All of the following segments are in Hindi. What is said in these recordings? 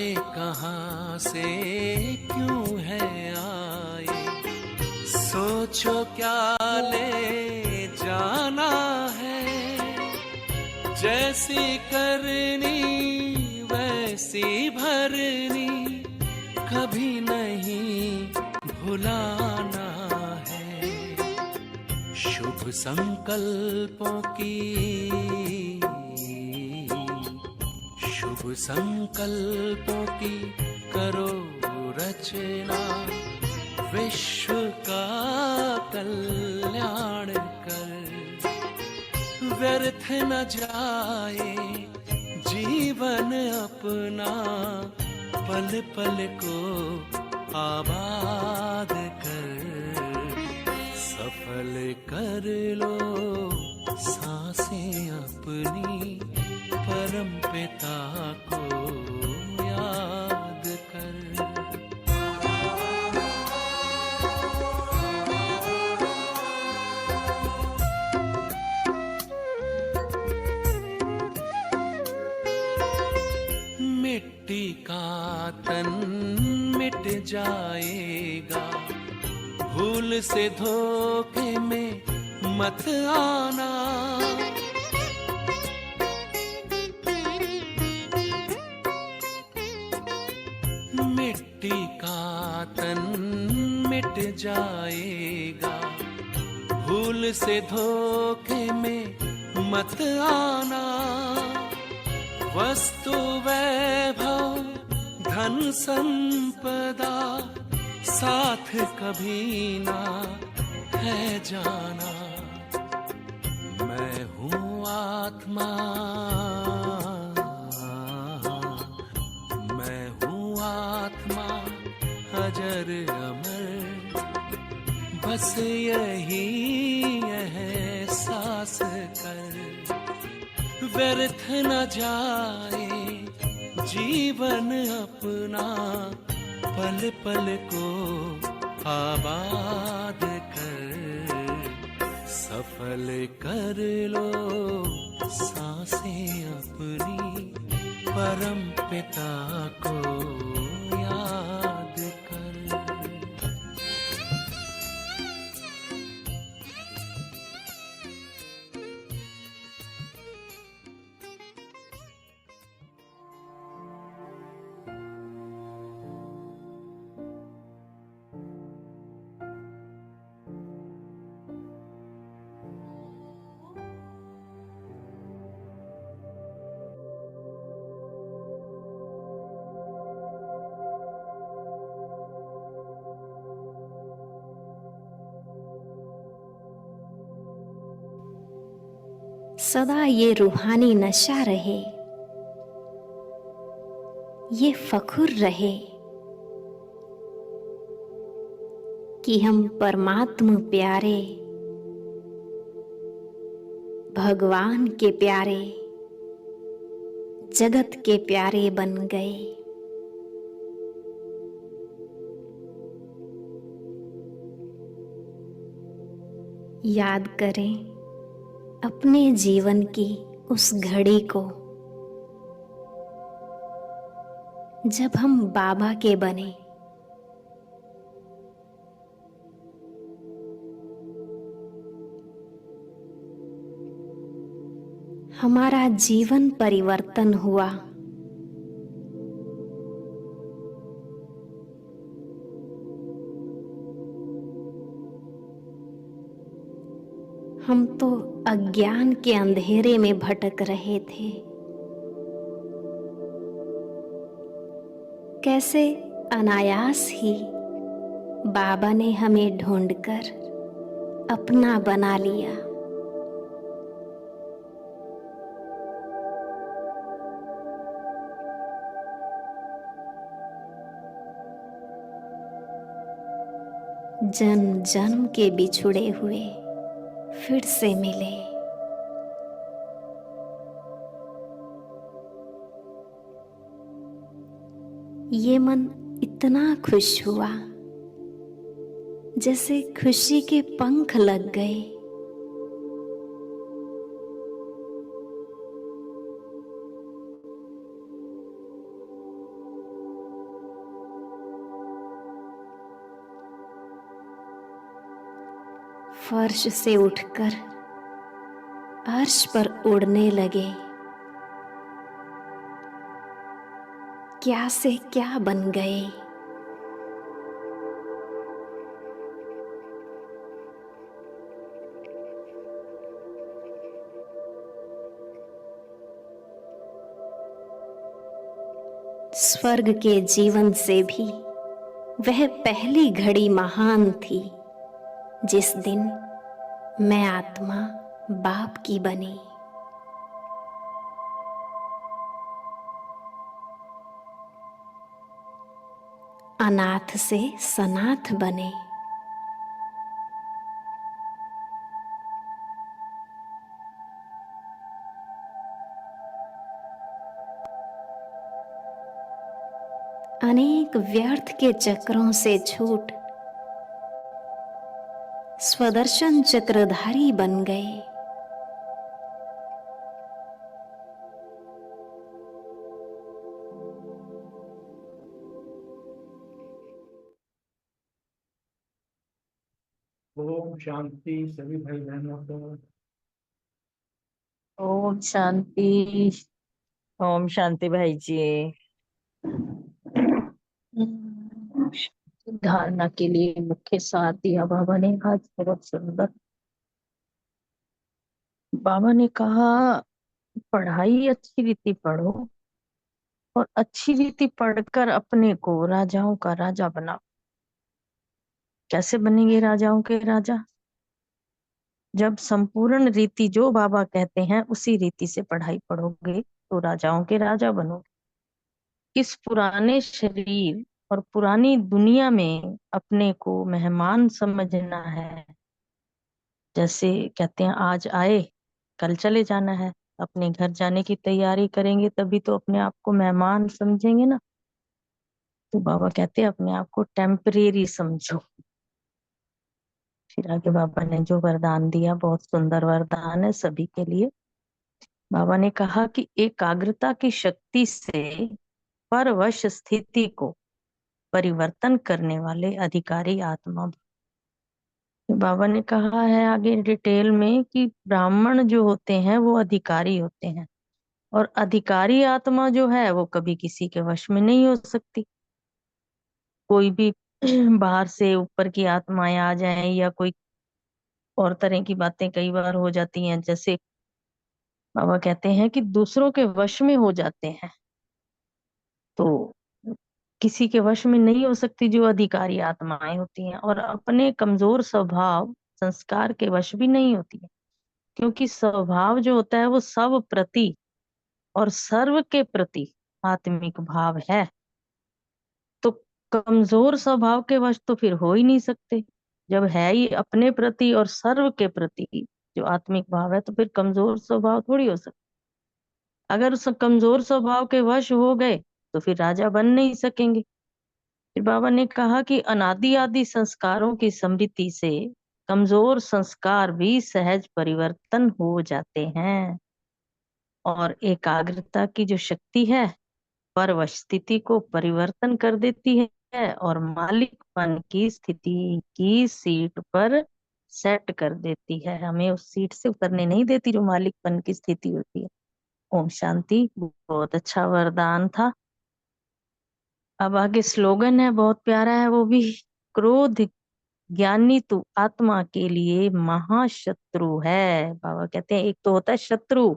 आए कहाँ से क्यों है आए, सोचो क्या ले जाना है। जैसी करनी वैसी भरनी, कभी नहीं भुलाना है। शुभ संकल्पों की, शुभ संकल्पों की करो रचना, विश्व का कल्याण कर। व्यर्थ न जाए जीवन अपना, पल पल को आबाद कर। सफल कर लो सांसें अपनी, परम पिता को याद कर। मिट्टी का तन मिट जाएगा, भूल से धोखे में मत आना। मिट्टी का तन मिट जाएगा, भूल से धोखे में मत आना। वस्तु वैभव धन संपदा, साथ कभी ना है जाना। मैं हूँ आत्मा, मैं हूँ आत्मा अजर अमर, बस यही एहसास कर। व्यर्थ न जाए जीवन अपना, पल पल को आबाद कर। सफल कर लो सांसें अपनी, परम पिता को याद कर। सदा ये रूहानी नशा रहे, ये फख्र रहे कि हम परमात्मा प्यारे, भगवान के प्यारे, जगत के प्यारे बन गए। याद करें अपने जीवन की उस घड़ी को, जब हम बाबा के बने। हमारा जीवन परिवर्तन हुआ। हम तो अज्ञान के अंधेरे में भटक रहे थे। कैसे अनायास ही बाबा ने हमें ढूंढकर अपना बना लिया। जन्म जन्म के बिछुड़े हुए फिर से मिले। ये मन इतना खुश हुआ जैसे खुशी के पंख लग गए। फर्श से उठकर अर्श पर उड़ने लगे। क्या से क्या बन गए। स्वर्ग के जीवन से भी वह पहली घड़ी महान थी जिस दिन मैं आत्मा बाप की बनी। अनाथ से सनाथ बने। अनेक व्यर्थ के चक्रों से छूट स्वदर्शन चक्रधारी बन गए। ओम शांति सभी भाई बहनों को। ओम शांति। ओम शांति भाई जी। धारणा के लिए मुख्य साथ दिया बाबा ने आज बहुत सुंदर। बाबा ने कहा पढ़ाई अच्छी रीति पढ़ो और अच्छी रीति पढ़कर अपने को राजाओं का राजा बनाओ। कैसे बनेंगे राजाओं के राजा? जब संपूर्ण रीति जो बाबा कहते हैं उसी रीति से पढ़ाई पढ़ोगे तो राजाओं के राजा बनोगे। इस पुराने शरीर और पुरानी दुनिया में अपने को मेहमान समझना है। जैसे कहते हैं आज आए कल चले जाना है, अपने घर जाने की तैयारी करेंगे तभी तो अपने आप को मेहमान समझेंगे ना। तो बाबा कहते हैं अपने आप को टेम्परेरी समझो। फिर आगे बाबा ने जो वरदान दिया बहुत सुंदर वरदान है सभी के लिए। बाबा ने कहा कि एकाग्रता की शक्ति से परवश स्थिति को परिवर्तन करने वाले अधिकारी आत्मा। बाबा ने कहा है आगे डिटेल में कि ब्राह्मण जो होते हैं वो अधिकारी होते हैं और अधिकारी आत्मा जो है वो कभी किसी के वश में नहीं हो सकती। कोई भी बाहर से ऊपर की आत्माएं आ जाएं या कोई और तरह की बातें कई बार हो जाती हैं। जैसे बाबा कहते हैं कि दूसरों के वश में हो जाते हैं तो किसी के वश में नहीं हो सकती जो अधिकारी आत्माएं होती हैं। और अपने कमजोर स्वभाव संस्कार के वश भी नहीं होती है क्योंकि स्वभाव जो होता है वो सब प्रति और सर्व के प्रति आत्मिक भाव है। तो कमजोर स्वभाव के वश तो फिर हो ही नहीं सकते। जब है ही अपने प्रति और सर्व के प्रति जो आत्मिक भाव है तो फिर कमजोर स्वभाव थोड़ी हो सकता। अगर उस कमजोर स्वभाव के वश हो गए तो फिर राजा बन नहीं सकेंगे। फिर बाबा ने कहा कि अनादि आदि संस्कारों की समृद्धि से कमजोर संस्कार भी सहज परिवर्तन हो जाते हैं और एकाग्रता की जो शक्ति है परवश स्थिति को परिवर्तन कर देती है और मालिकपन की स्थिति की सीट पर सेट कर देती है। हमें उस सीट से उतरने नहीं देती जो मालिकपन की स्थिति होती है। ओम शांति। बहुत अच्छा वरदान था। अब आगे स्लोगन है बहुत प्यारा है वो भी। क्रोध ज्ञानी तू आत्मा के लिए महाशत्रु है। बाबा कहते हैं एक तो होता है शत्रु,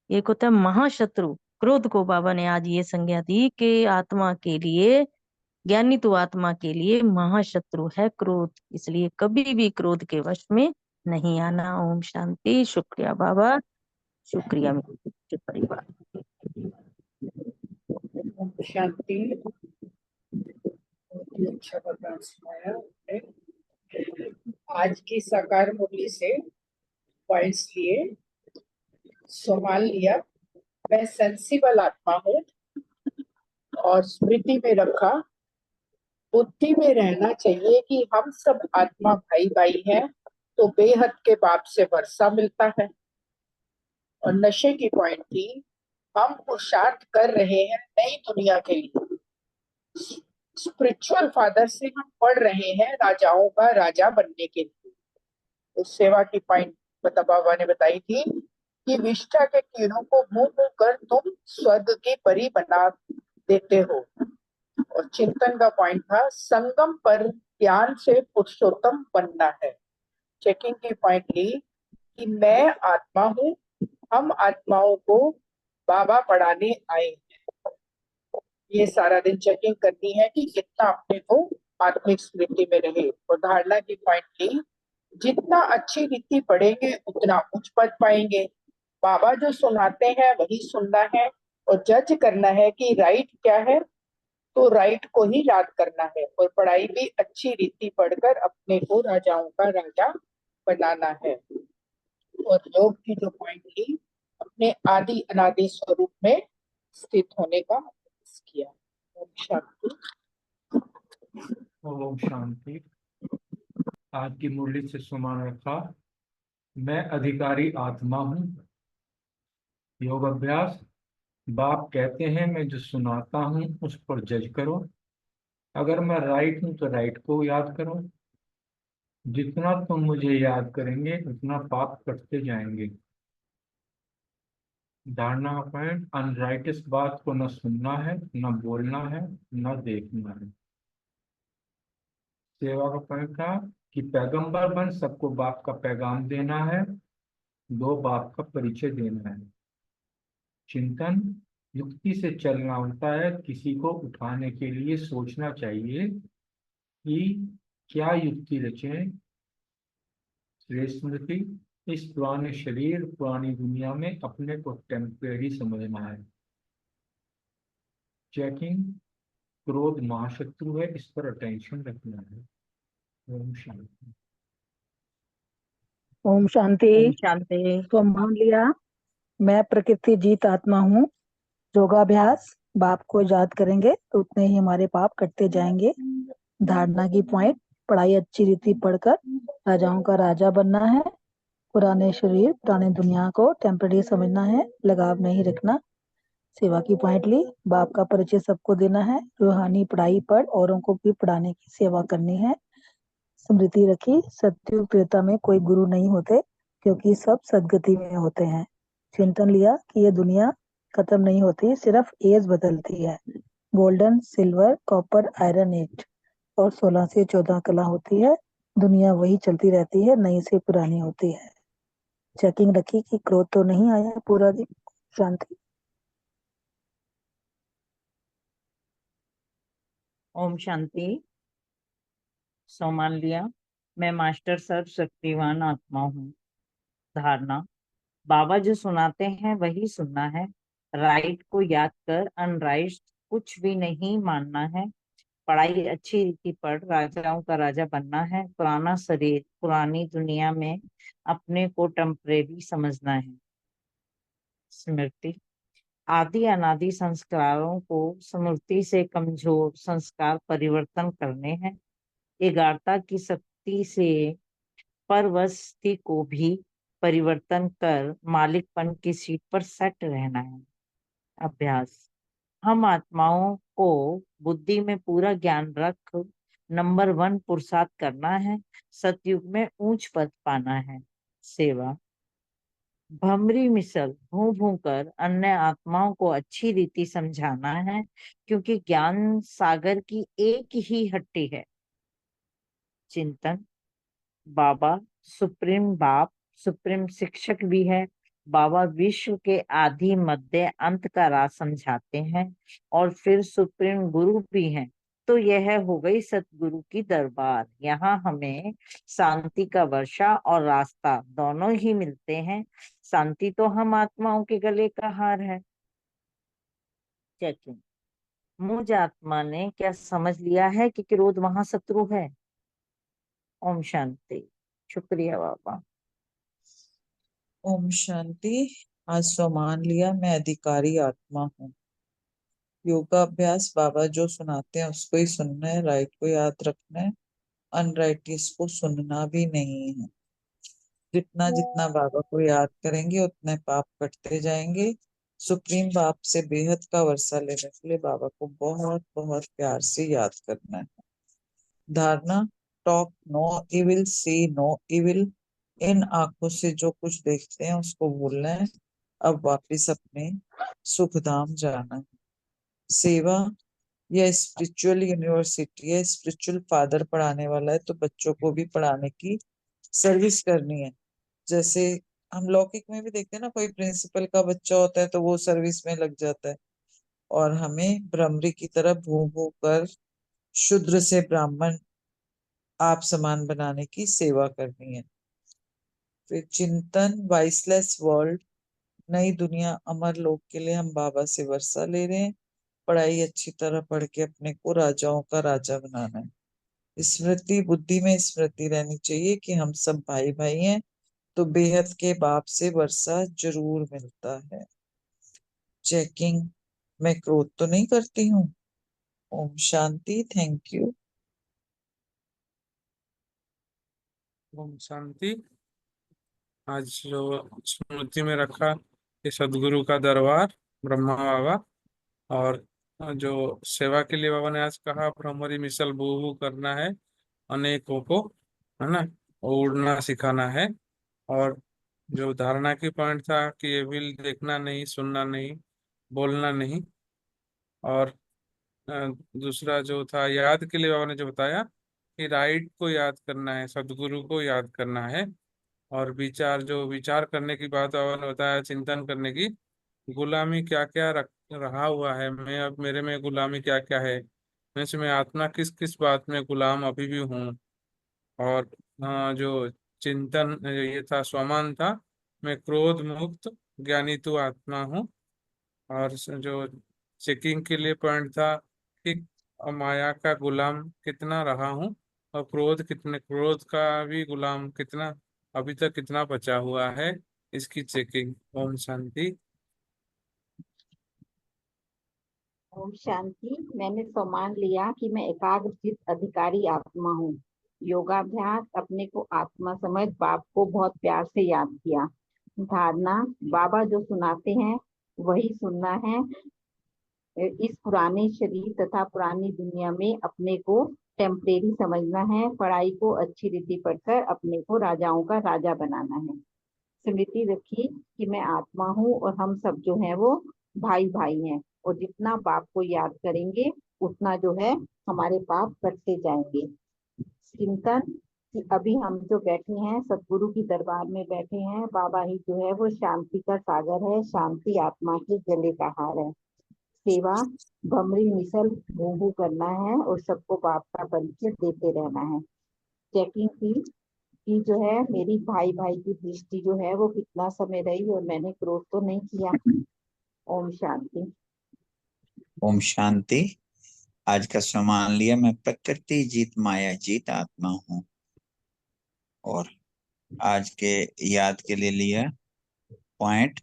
एक होता है महाशत्रु। क्रोध को बाबा ने आज ये संज्ञा दी कि आत्मा के लिए ज्ञानी तू आत्मा के लिए महाशत्रु है क्रोध। इसलिए कभी भी क्रोध के वश में नहीं आना। ओम शांति। शुक्रिया बाबा, शुक्रिया मेरे परिवार। ओम शांति। बहुत ही अच्छा वरदान सुनाया आपने। आज की साकार मुरली से पॉइंट्स लिए, संभाल लिया। मैं सेंसिबल आत्मा हूँ और स्मृति में रखा, बुद्धि में रहना चाहिए कि हम सब आत्मा भाई भाई हैं। तो बेहद के बाप से वर्षा मिलता है। और नशे की पॉइंट थी, हम पुरुषार्थ कर रहे हैं नई दुनिया के लिए। स्पिरिचुअल फादर से हम पढ़ रहे हैं राजाओं का राजा बनने के लिए। उस सेवा की पॉइंट बाबा ने बताई थी कि विष्ठा के किरणों को मुंह मुंह कर तुम स्वर्ग की परी बना देते हो। और चिंतन का पॉइंट था संगम पर ज्ञान से पुरुषोत्तम बनना है। चेकिंग की पॉइंट ली कि मैं आत्मा हूँ, हम आत्माओं को बाबा पढ़ाने आए हैं। ये सारा दिन चेकिंग करनी है कि कितना अपने को आत्मिक स्मृति में रहे। और धारणा की पॉइंट ली जितना अच्छी रीति पढ़ेंगे उतना उच्च पद पाएंगे। बाबा जो सुनाते हैं वही सुनना है और जज करना है कि राइट क्या है, तो राइट को ही याद करना है। और पढ़ाई भी अच्छी रीति पढ़कर अपने को राजाओं का राजा बनाना है। और योग की जो पॉइंट ली अपने आदि अनादि स्वरूप में स्थित होने का अभ्यास किया। ओम शांति। ओम शांति। आज की मुरली से सुमन रखा, मैं अधिकारी आत्मा हूँ। योग अभ्यास। बाप कहते हैं मैं जो सुनाता हूँ उस पर जज करो। अगर मैं राइट हूँ तो राइट को याद करो। जितना तुम मुझे याद करेंगे उतना पाप कटते जाएंगे। धारणा का पॉइंट, अनराइटिस बात को न सुनना है, न बोलना है, न देखना है। सेवा का पॉइंट था कि पैगंबर बन सबको बाप का पैगाम देना है, दो बाप का परिचय देना है। चिंतन, युक्ति से चलना होता है। किसी को उठाने के लिए सोचना चाहिए कि क्या युक्ति रचें। श्रेष्ठ स्मृति, इस पुराने शरीर पुरानी दुनिया में अपने को टेम्परेरी समझना है। चेकिंग, क्रोध महाशत्रु है, इस पर अटेंशन रखना है। ओम शांति। ओम शांति। ओम शांति। तो मान लिया मैं प्रकृति जीत आत्मा हूँ। योगाभ्यास, बाप को याद करेंगे तो उतने ही हमारे पाप कटते जाएंगे। धारणा की पॉइंट, पढ़ाई अच्छी रीति पढ़कर राजाओं का राजा बनना है। पुराने शरीर पुरानी दुनिया को टेम्पररी समझना है, लगाव नहीं रखना। सेवा की पॉइंट ली, बाप का परिचय सबको देना है। रूहानी पढ़ाई पढ़ औरों को भी पढ़ाने की सेवा करनी है। स्मृति रखी, सत्युग त्रेता में कोई गुरु नहीं होते क्योंकि सब सदगति में होते हैं। चिंतन लिया कि ये दुनिया खत्म नहीं होती, सिर्फ एज बदलती है। Golden, silver, copper, iron age और 16 से 14 कला होती है। दुनिया वही चलती रहती है, नई से पुरानी होती है। चेकिंग रखी कि क्रोध तो नहीं आया पूरा दिन। शांति। ओम शांति। सो मान लिया मैं मास्टर सर्वशक्तिवान आत्मा हूँ। धारणा, बाबा जो सुनाते हैं वही सुनना है। राइट को याद कर अनराइट कुछ भी नहीं मानना है। पढ़ाई अच्छी रीति पढ़ राजाओं का राजा बनना है। पुराना शरीर पुरानी दुनिया में अपने को टेम्परेरी समझना है। स्मृति, आदि अनादि संस्कारों को स्मृति से कमजोर संस्कार परिवर्तन करने हैं। एकाग्रता की शक्ति से परवस्ती को भी परिवर्तन कर मालिकपन की सीट पर सेट रहना है। अभ्यास, हम आत्माओं को बुद्धि में पूरा ज्ञान रख नंबर 1 पुरुषार्थ करना है। सतयुग में ऊंच पद पाना है। सेवा, भमरी मिसल भूं भूं कर अन्य आत्माओं को अच्छी रीति समझाना है क्योंकि ज्ञान सागर की एक ही हट्टी है। चिंतन, बाबा सुप्रीम बाप सुप्रीम शिक्षक भी है। बाबा विश्व के आदि मध्य अंत का राज समझाते हैं और फिर सुप्रीम गुरु भी हैं। तो यह हो गई सतगुरु की दरबार। यहाँ हमें शांति का वर्षा और रास्ता दोनों ही मिलते हैं। शांति तो हम आत्माओं के गले का हार है। चेकिंग, मुझ आत्मा ने क्या समझ लिया है कि क्रोध महाशत्रु है। ओम शांति। शुक्रिया बाबा। ओम शांति। आज सो मान लिया मैं अधिकारी आत्मा हूँ। योगाभ्यास, बाबा जो सुनाते हैं उसको ही सुनना है, राइट को याद रखना है, अनराइटिस को सुनना भी नहीं है। जितना जितना बाबा को याद करेंगे उतने पाप कटते जाएंगे। सुप्रीम बाप से बेहद का वर्षा लेने के लिए बाबा को बहुत बहुत प्यार से याद करना है। धारणा, टॉक नो इविल, सी नो इविल, इन आंखों से जो कुछ देखते हैं उसको भूलना है, अब वापिस अपने सुख धाम जाना है। सेवा यह स्पिरिचुअल यूनिवर्सिटी है, स्पिरिचुअल फादर पढ़ाने वाला है तो बच्चों को भी पढ़ाने की सर्विस करनी है। जैसे हम लौकिक में भी देखते हैं ना, कोई प्रिंसिपल का बच्चा होता है तो वो सर्विस में लग जाता है, और हमें ब्रह्मरी की तरह भू भू कर शूद्र से ब्राह्मण आप समान बनाने की सेवा करनी है। फिर चिंतन वाइसलेस वर्ल्ड, नई दुनिया अमर लोक के लिए हम बाबा से वर्षा ले रहे हैं। पढ़ाई अच्छी तरह पढ़ के अपने को राजाओं का राजा बनाना है। स्मृति, बुद्धि में स्मृति रहनी चाहिए कि हम सब भाई भाई हैं, तो बेहद के बाप से वर्षा जरूर मिलता है। चेकिंग, मैं क्रोध तो नहीं करती हूँ। ओम शांति, थैंक यू। ओम शांति। आज जो स्मृति में रखा कि सदगुरु का दरबार ब्रह्मा बाबा, और जो सेवा के लिए बाबा ने आज कहा भ्रमरी मिसल बूहू करना है अनेकों को, है ना, उड़ना सिखाना है। और जो धारणा की पॉइंट था कि ये विल देखना नहीं, सुनना नहीं, बोलना नहीं। और दूसरा जो था याद के लिए बाबा ने जो बताया कि राइट को याद करना है, सदगुरु को याद करना है। और विचार, जो विचार करने की बात बाबा ने बताया, चिंतन करने की, गुलामी क्या क्या रहा हुआ है, मैं अब मेरे में गुलामी क्या क्या है, मैं आत्मा किस किस बात में गुलाम अभी भी हूँ। और जो चिंतन ये था, स्वमान था, मैं क्रोध मुक्त ज्ञानी तू आत्मा हूँ। और जो चेकिंग के लिए पॉइंट था कि माया का गुलाम कितना रहा हूँ, और क्रोध का भी गुलाम कितना अभी तक कितना बचा हुआ है, इसकी चेकिंग। ओम शांति। ओम शांति। मैंने सम्मान लिया कि मैं एकाग्रचित अधिकारी आत्मा हूँ। योगाभ्यास, अपने को आत्मा समझ बाप को बहुत प्यार से याद किया। धारणा, बाबा जो सुनाते हैं वही सुनना है। इस पुराने शरीर तथा पुरानी दुनिया में अपने को टेम्परेरी समझना है। पढ़ाई को अच्छी रीति पढ़कर अपने को राजाओं का राजा बनाना है। स्मृति रखी कि मैं आत्मा हूँ और हम सब जो है वो भाई भाई हैं, और जितना पाप को याद करेंगे उतना जो है हमारे पाप कटते जाएंगे। चिंतन कि अभी हम जो बैठे हैं सतगुरु की दरबार में बैठे हैं, बाबा ही जो है वो शांति का सागर है, शांति आत्मा के गले का हार है। सेवा, भमरी मिसल भू करना है और सबको बाप का परिचय देते रहना है। चेकिंग की जो है मेरी भाई भाई की दृष्टि जो है वो कितना समय रही और मैंने क्रोध तो नहीं किया। ओम शांति। ओम शांति। आज का सम्मान लिया, मैं प्रकृति जीत माया जीत आत्मा हूँ। और आज के याद के लिए लिया पॉइंट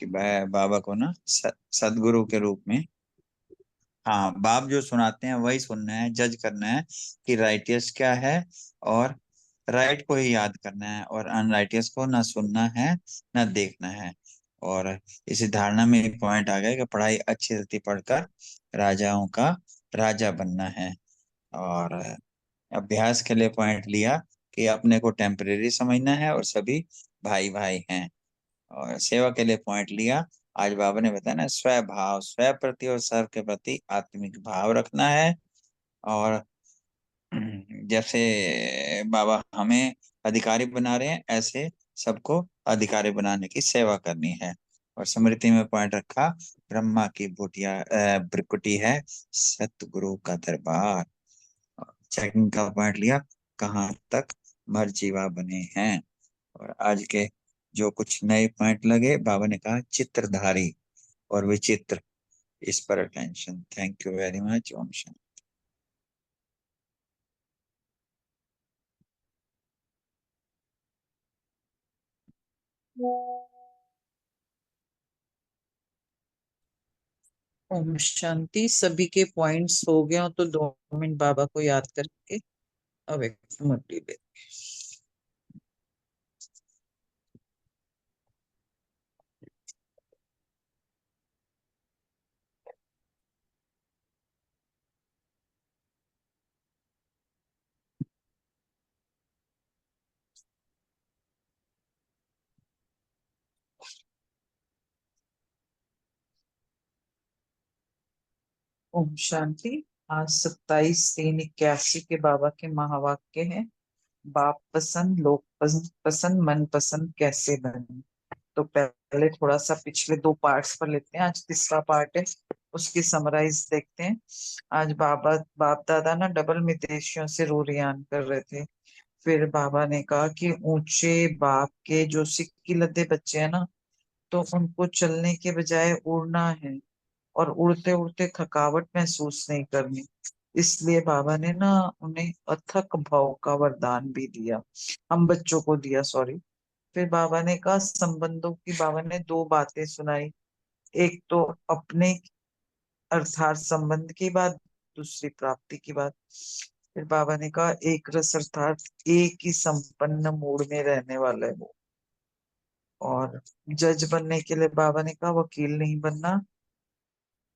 कि बाबा को ना सदगुरु के रूप में, हाँ, बाप जो सुनाते हैं वही सुनना है, जज करना है कि राइटियस क्या है, और राइट को ही याद करना है, और अनराइटियस को ना सुनना है ना देखना है। और इसी धारणा में एक पॉइंट आ गया कि पढ़ाई अच्छी रीति पढ़कर राजाओं का राजा बनना है। और अभ्यास के लिए पॉइंट लिया कि अपने को टेम्परेरी समझना है और सभी भाई भाई हैं। और सेवा के लिए पॉइंट लिया, आज बाबा ने बताया ना, स्वभाव, स्व प्रति और सर्व के प्रति आत्मिक भाव रखना है। और जैसे बाबा हमें अधिकारी बना रहे हैं, ऐसे सबको अधिकारी बनाने की सेवा करनी है। और स्मृति में पॉइंट रखा, ब्रह्मा की भ्रिकुटी है सतगुरु का दरबार। चेकिंग का पॉइंट लिया, कहाँ तक मर्जीवा बने हैं। और आज के जो कुछ नए पॉइंट लगे, बाबा ने कहा चित्रधारी और विचित्र, इस पर attention. Thank you very much. ओम शांति। ओम शांति। सभी के पॉइंट्स हो गए हो तो 2 मिनट बाबा को याद करके अब एक मुरली ले। ओम शांति। आज 27/3/81 के बाबा के महावाक्य हैं। बाप पसंद, लोग पसंद, मन पसंद कैसे बने। तो पहले थोड़ा सा पिछले 2 पार्ट्स पर लेते हैं, आज तीसरा पार्ट है, उसकी समराइज देखते हैं। आज बाप दादा ना डबल मितेशियों से रोरियान कर रहे थे। फिर बाबा ने कहा कि ऊंचे बाप के जो सिक्की लद्दे बच्चे हैं ना, तो उनको चलने के बजाय उड़ना है और उड़ते उड़ते थकावट महसूस नहीं करनी। इसलिए बाबा ने ना उन्हें अथक भाव का वरदान भी दिया, हम बच्चों को दिया, सॉरी। फिर बाबा ने कहा संबंधों की, बाबा ने 2 बातें सुनाई। एक तो अपने अर्थात संबंध की बात, दूसरी प्राप्ति की बात। फिर बाबा ने कहा एक रस अर्थात एक ही संपन्न मूड में रहने वाला है वो। और जज बनने के लिए बाबा ने कहा वकील नहीं बनना।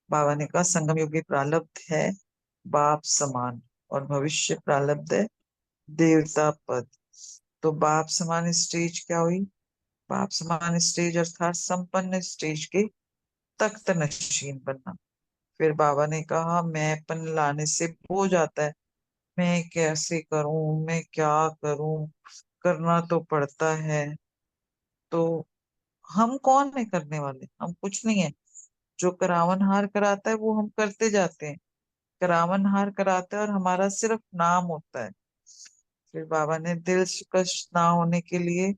बाबा ने कहा संगम युगी प्रारब्ध है बाप समान और भविष्य प्रारब्ध है देवता पद। तो बाप समान स्टेज क्या हुई? बाप समान स्टेज अर्थात संपन्न स्टेज के तख्त नशीन बनना। फिर बाबा ने कहा मैंपन लाने से हो जाता है, मैं कैसे करूं, मैं क्या करूं, करना तो पड़ता है। तो हम कौन है करने वाले? हम कुछ नहीं है। जो करावन हार कराता है वो हम करते जाते हैं, करावन हार कराता है और हमारा सिर्फ नाम होता है। फिर बाबा ने दिल कष्ट ना होने के लिए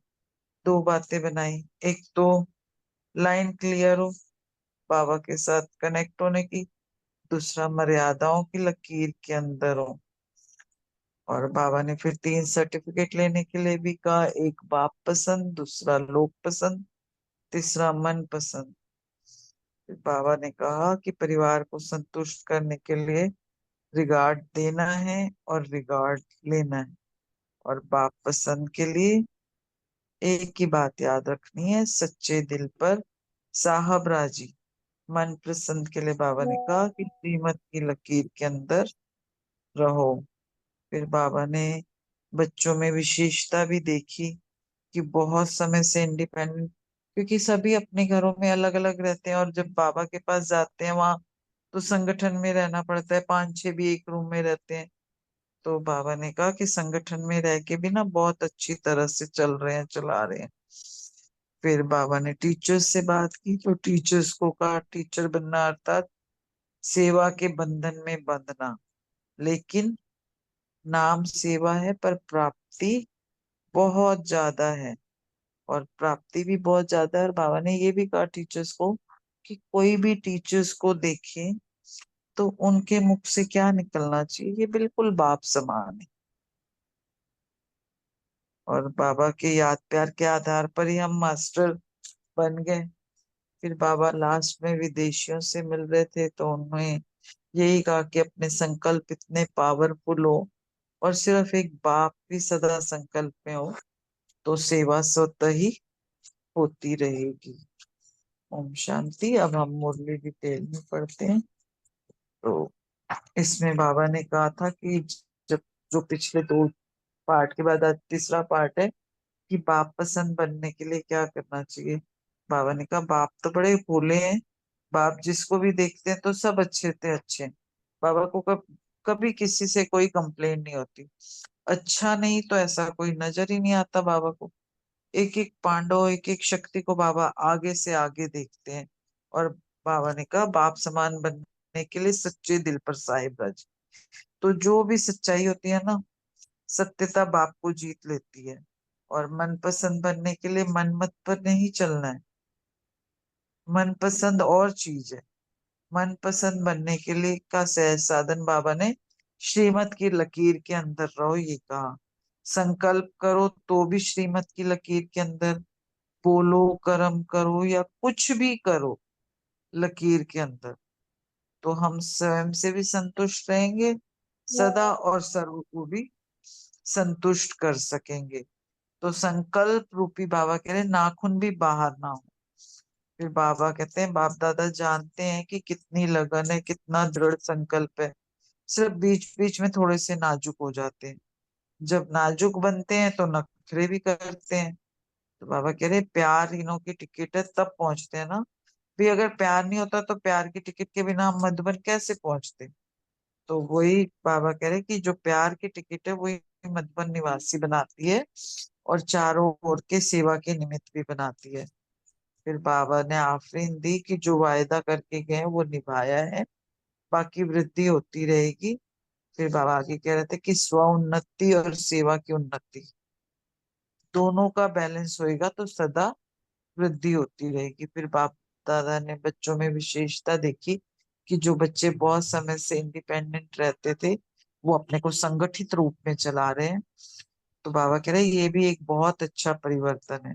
2 बातें बनाई। एक तो लाइन क्लियर हो, बाबा के साथ कनेक्ट होने की। दूसरा मर्यादाओं की लकीर के अंदर हो। और बाबा ने फिर 3 सर्टिफिकेट लेने के लिए भी कहा, एक बाप पसंद, दूसरा लोक पसंद, तीसरा मन पसंद। फिर बाबा ने कहा कि परिवार को संतुष्ट करने के लिए रिगार्ड देना है और रिगार्ड लेना है। और बाप पसंद के लिए एक ही बात याद रखनी है, सच्चे दिल पर साहब राजी। मन प्रसन्न के लिए बाबा ने कहा कि श्रीमत की लकीर के अंदर रहो। फिर बाबा ने बच्चों में विशेषता भी देखी कि बहुत समय से इंडिपेंडेंट, क्योंकि सभी अपने घरों में अलग अलग रहते हैं और जब बाबा के पास जाते हैं वहां तो संगठन में रहना पड़ता है, 5-6 भी एक रूम में रहते हैं। तो बाबा ने कहा कि संगठन में रह के भी ना बहुत अच्छी तरह से चल रहे हैं, चला रहे हैं। फिर बाबा ने टीचर्स से बात की, तो टीचर्स को कहा टीचर बनना अर्थात सेवा के बंधन में बंधना, लेकिन नाम सेवा है पर प्राप्ति बहुत ज्यादा है। और प्राप्ति भी बहुत ज्यादा है। और बाबा ने ये भी कहा टीचर्स को कि कोई भी टीचर्स को देखे तो उनके मुख से क्या निकलना चाहिए, ये बिल्कुल बाप समान है। और बाबा के याद प्यार के आधार पर ही हम मास्टर बन गए। फिर बाबा लास्ट में विदेशियों से मिल रहे थे तो उन्होंने यही कहा कि अपने संकल्प इतने पावरफुल हो और सिर्फ एक बाप भी सदा संकल्प में हो तो सेवा स्वतः ही होती रहेगी। ओम शांति। अब हम मुरली डिटेल में पढ़ते हैं। तो इसमें बाबा ने कहा था कि जब जो पिछले 2 पार्ट के बाद आज तीसरा पार्ट है कि बाप पसंद बनने के लिए क्या करना चाहिए। बाबा ने कहा बाप तो बड़े भोले हैं, बाप जिसको भी देखते हैं तो सब अच्छे थे अच्छे हैं। बाबा को कभी किसी से कोई कंप्लेन नहीं होती, अच्छा नहीं तो ऐसा कोई नजर ही नहीं आता बाबा को। एक एक पांडव, एक एक शक्ति को बाबा आगे से आगे देखते हैं। और बाबा ने कहा बाप समान बनने के लिए सच्चे दिल पर साहिब राज। तो जो भी सच्चाई होती है ना, सत्यता बाप को जीत लेती है। और मनपसंद बनने के लिए मनमत पर नहीं चलना है, मनपसंद और चीज है। मनपसंद बनने के लिए का सहज साधन बाबा ने श्रीमत की लकीर के अंदर रहो ये कहा। संकल्प करो तो भी श्रीमत की लकीर के अंदर, बोलो कर्म करो या कुछ भी करो लकीर के अंदर, तो हम स्वयं से भी संतुष्ट रहेंगे सदा और सर्व को भी संतुष्ट कर सकेंगे। तो संकल्प रूपी बाबा कह रहे नाखून भी बाहर ना हो। फिर बाबा कहते हैं बाप दादा जानते हैं कि कितनी लगन है, कितना दृढ़ संकल्प है, सिर्फ बीच बीच में थोड़े से नाजुक हो जाते हैं। जब नाजुक बनते हैं तो नखरे भी करते हैं। तो बाबा कह रहे प्यार इन्हों की टिकट है तब पहुंचते हैं ना भी अगर प्यार नहीं होता तो प्यार की टिकट के बिना हम मधुबन कैसे पहुंचते। तो वही बाबा कह रहे कि जो प्यार की टिकट है वही मधुबन निवासी बनाती है और चारों ओर के सेवा के निमित्त भी बनाती है। फिर बाबा ने आफरीन दी कि जो वायदा करके गए वो निभाया है, बाकी वृद्धि होती रहेगी। फिर बाबा आगे कह रहे थे कि स्व उन्नति और सेवा की उन्नति दोनों का बैलेंस होएगा तो सदा वृद्धि होती रहेगी। फिर बाप दादा ने बच्चों में विशेषता देखी कि जो बच्चे बहुत समय से इंडिपेंडेंट रहते थे वो अपने को संगठित रूप में चला रहे हैं। तो बाबा कह रहे हैं ये भी एक बहुत अच्छा परिवर्तन है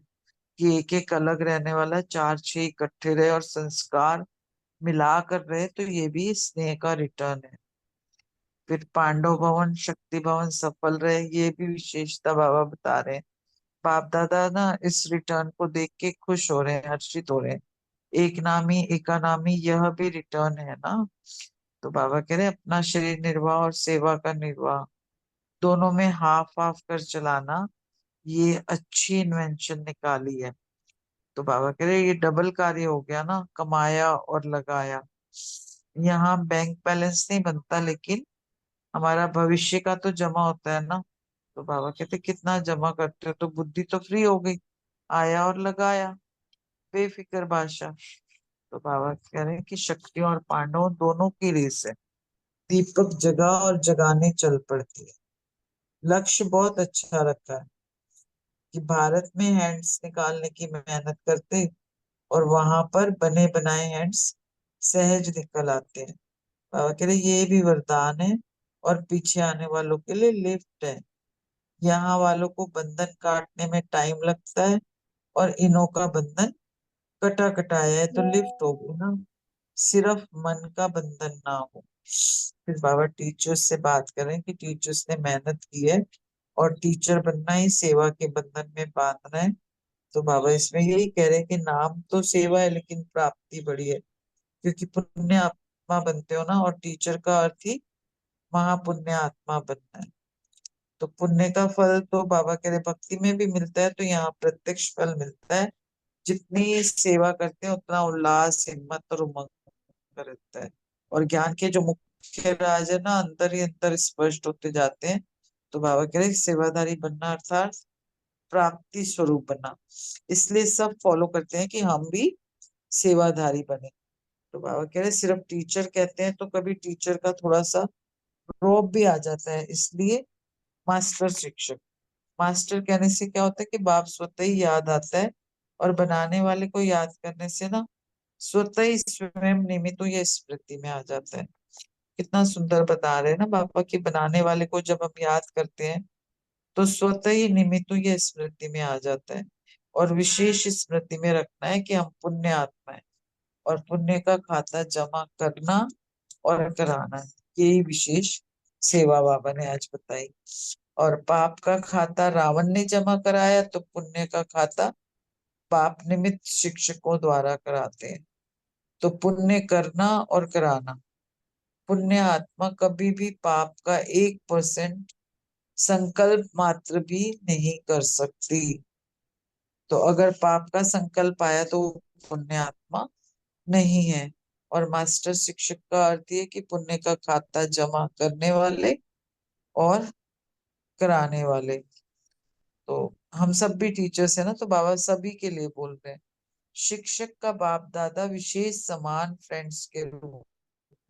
कि एक एक अलग रहने वाला चार छह इकट्ठे रहे और संस्कार मिला कर रहे, तो ये भी स्नेह का रिटर्न है। फिर पांडव भवन शक्ति भवन सफल रहे, ये भी विशेषता बाबा बता रहे हैं। बाप दादा ना इस रिटर्न को देख के खुश हो रहे हैं, हर्षित हो रहे हैं। एक नामी एकानामी यह भी रिटर्न है ना। तो बाबा कह रहे हैं अपना शरीर निर्वाह और सेवा का निर्वाह दोनों में हाफ हाफ कर चलाना, ये अच्छी इन्वेंशन निकाली है। तो बाबा कह रहे ये डबल कार्य हो गया ना, कमाया और लगाया। यहाँ बैंक बैलेंस नहीं बनता लेकिन हमारा भविष्य का तो जमा होता है ना। तो बाबा कहते कितना जमा करते हो, तो बुद्धि तो फ्री हो गई, आया और लगाया, बेफिक्र भाषा। तो बाबा कह रहे हैं कि शक्ति और पांडवों दोनों की रेस है, दीपक जगा और जगाने चल पड़ती है। लक्ष्य बहुत अच्छा रखा है कि भारत में हैंड्स निकालने की मेहनत करते और वहां पर बने बनाए हैंड्स सहज निकल आते हैं। बाबा कह रहे ये भी वरदान है और पीछे आने वालों के लिए लिफ्ट है। यहाँ वालों को बंधन काटने में टाइम लगता है और इनों का बंधन कटा कटाया है तो लिफ्ट होगी ना, सिर्फ मन का बंधन ना हो। फिर बाबा टीचर्स से बात करें कि टीचर्स ने मेहनत की है और टीचर बनना ही सेवा के बंधन में बांधना है। तो बाबा इसमें यही कह रहे हैं कि नाम तो सेवा है लेकिन प्राप्ति बड़ी है, क्योंकि पुण्य आत्मा बनते हो ना, और टीचर का अर्थ ही महापुण्य आत्मा बनना है। तो पुण्य का फल तो बाबा कह रहे भक्ति में भी मिलता है, तो यहाँ प्रत्यक्ष फल मिलता है। जितनी सेवा करते हैं उतना उल्लास हिम्मत और उमंग रहता है। और ज्ञान के जो मुख्य राज है ना अंदर ही अंदर स्पष्ट होते जाते हैं। तो बाबा कह रहे सेवाधारी बनना अर्थात प्राप्ति स्वरूप बनना, इसलिए सब फॉलो करते हैं कि हम भी सेवाधारी बने। तो बाबा कह रहे सिर्फ टीचर कहते हैं तो कभी टीचर का थोड़ा सा रोब भी आ जाता है, इसलिए मास्टर शिक्षक। मास्टर कहने से क्या होता है कि बाप स्वतः ही याद आता है, और बनाने वाले को याद करने से ना स्वतः ही स्वयं निमित्त या स्मृति में आ जाता है। कितना सुंदर बता रहे हैं ना बाबा की बनाने वाले को जब हम याद करते हैं तो स्वतः ही निमित्त या स्मृति में आ जाता है। और विशेष स्मृति में रखना है कि हम पुण्य आत्मा है और पुण्य का खाता जमा करना और कराना है, यही विशेष सेवा बाबा ने आज बताई। और पाप का खाता रावण ने जमा कराया तो पुण्य का खाता पाप निमित्त शिक्षकों द्वारा कराते हैं। तो पुण्य करना और कराना, पुण्य आत्मा कभी भी पाप का 1% संकल्प मात्र भी नहीं कर सकती। तो अगर पाप का संकल्प आया तो वो पुण्य आत्मा नहीं है। और मास्टर शिक्षक का अर्थ ये कि पुण्य का खाता जमा करने वाले और कराने वाले। तो हम सब भी टीचर्स है ना, तो बाबा सभी के लिए बोल रहे हैं। शिक्षक का बाप दादा विशेष समान फ्रेंड्स के रूप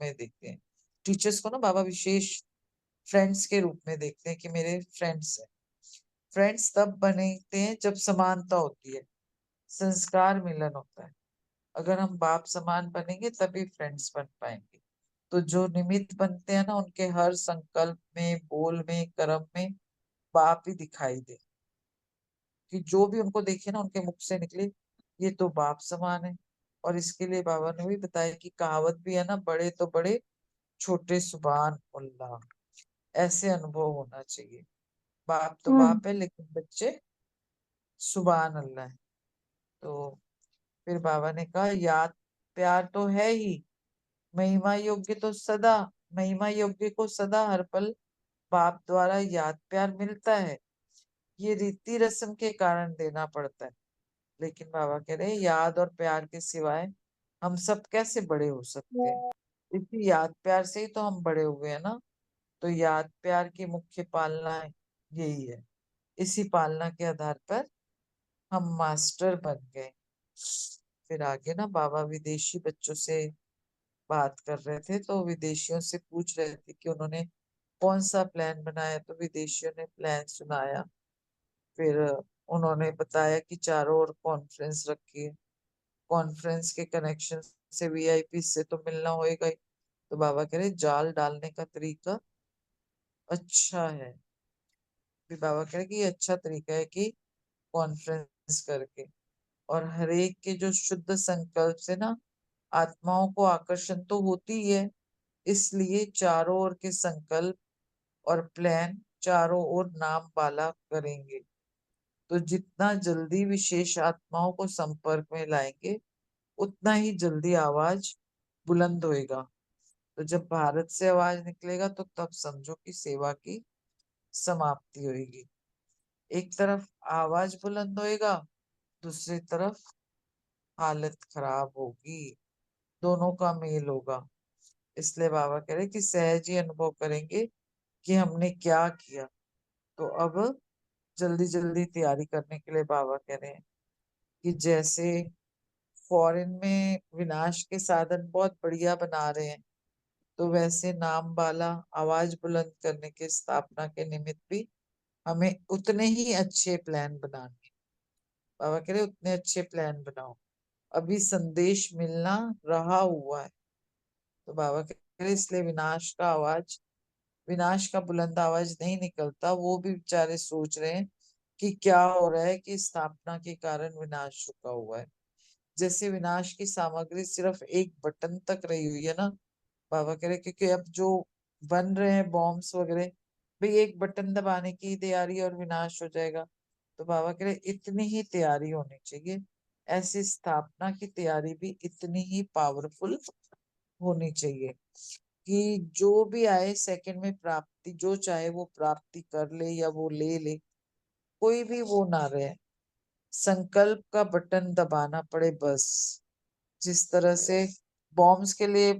में देखते हैं। टीचर्स को ना बाबा विशेष फ्रेंड्स के रूप में देखते हैं कि मेरे फ्रेंड्स हैं। फ्रेंड्स तब बनते हैं जब समानता होती है, संस्कार मिलन होता है। अगर हम बाप समान बनेंगे तभी फ्रेंड्स बन पाएंगे। तो जो निमित्त बनते हैं ना उनके हर संकल्प में बोल में कर्म में बाप ही दिखाई दे, कि जो भी उनको देखे ना उनके मुख से निकले ये तो बाप समान है। और इसके लिए बाबा ने भी बताया कि कहावत भी है ना, बड़े तो बड़े छोटे सुभान अल्लाह, ऐसे अनुभव होना चाहिए। बाप तो बाप है लेकिन बच्चे सुभान अल्लाह है। तो फिर बाबा ने कहा याद प्यार तो है ही, महिमा योग्य तो सदा, महिमा योग्य को सदा हर पल बाप द्वारा याद प्यार मिलता है। ये रीति रस्म के कारण देना पड़ता है, लेकिन बाबा कह रहे याद और प्यार के सिवाय हम सब कैसे बड़े हो सकते हैं? इसी याद प्यार से ही तो हम बड़े हुए हैं ना। तो याद प्यार की मुख्य पालना यही है। इसी पालना के आधार पर हम मास्टर बन गए। फिर आगे ना बाबा विदेशी बच्चों से बात कर रहे थे, तो विदेशियों से पूछ रहे थे कि उन्होंने कौन सा प्लान बनाया। तो विदेशियों ने प्लान सुनाया। फिर उन्होंने बताया कि चारों ओर कॉन्फ्रेंस रखी है, कॉन्फ्रेंस के कनेक्शन से वीआईपी से तो मिलना होएगा ही। तो बाबा कह रहे जाल डालने का तरीका अच्छा है। फिर बाबा कह रहे कि ये अच्छा तरीका है कि कॉन्फ्रेंस करके, और हर एक के जो शुद्ध संकल्प से ना आत्माओं को आकर्षण तो होती ही है। इसलिए चारों ओर के संकल्प और प्लान चारों ओर नाम वाला करेंगे। तो जितना जल्दी विशेष आत्माओं को संपर्क में लाएंगे, उतना ही जल्दी आवाज बुलंद होएगा। तो जब भारत से आवाज निकलेगा तो तब समझो कि सेवा की समाप्ति होगी। एक तरफ आवाज बुलंद होएगा, दूसरी तरफ हालत खराब होगी। दोनों का मेल होगा। इसलिए बाबा कह रहे कि सहज ही अनुभव करेंगे कि हमने क्या किया। तो अब जल्दी जल्दी तैयारी करने के लिए बाबा कह रहे हैं कि जैसे फॉरेन में विनाश के साधन बहुत बढ़िया बना रहे हैं, तो वैसे नाम वाला आवाज बुलंद करने के स्थापना के निमित्त भी हमें उतने ही अच्छे प्लान बनाने। बाबा कह रहे उतने अच्छे प्लान बनाओ, अभी संदेश मिलना रहा हुआ है। तो बाबा कह रहे इसलिए विनाश का बुलंद आवाज नहीं निकलता। वो भी बेचारे सोच रहे हैं कि क्या हो रहा है, कि स्थापना के कारण विनाश रुका हुआ है। जैसे विनाश की सामग्री सिर्फ एक बटन तक रही हुई है ना। बाबा कह रहे क्योंकि अब जो बन रहे हैं बॉम्ब्स वगैरह, भाई एक बटन दबाने की तैयारी और विनाश हो जाएगा। तो बाबा कह रहे इतनी ही तैयारी होनी चाहिए। ऐसी स्थापना की तैयारी भी इतनी ही पावरफुल होनी चाहिए कि जो भी आए सेकंड में प्राप्ति, जो चाहे वो प्राप्ति कर ले या वो ले ले, कोई भी वो ना रहे। संकल्प का बटन दबाना पड़े बस। जिस तरह से बॉम्ब्स के लिए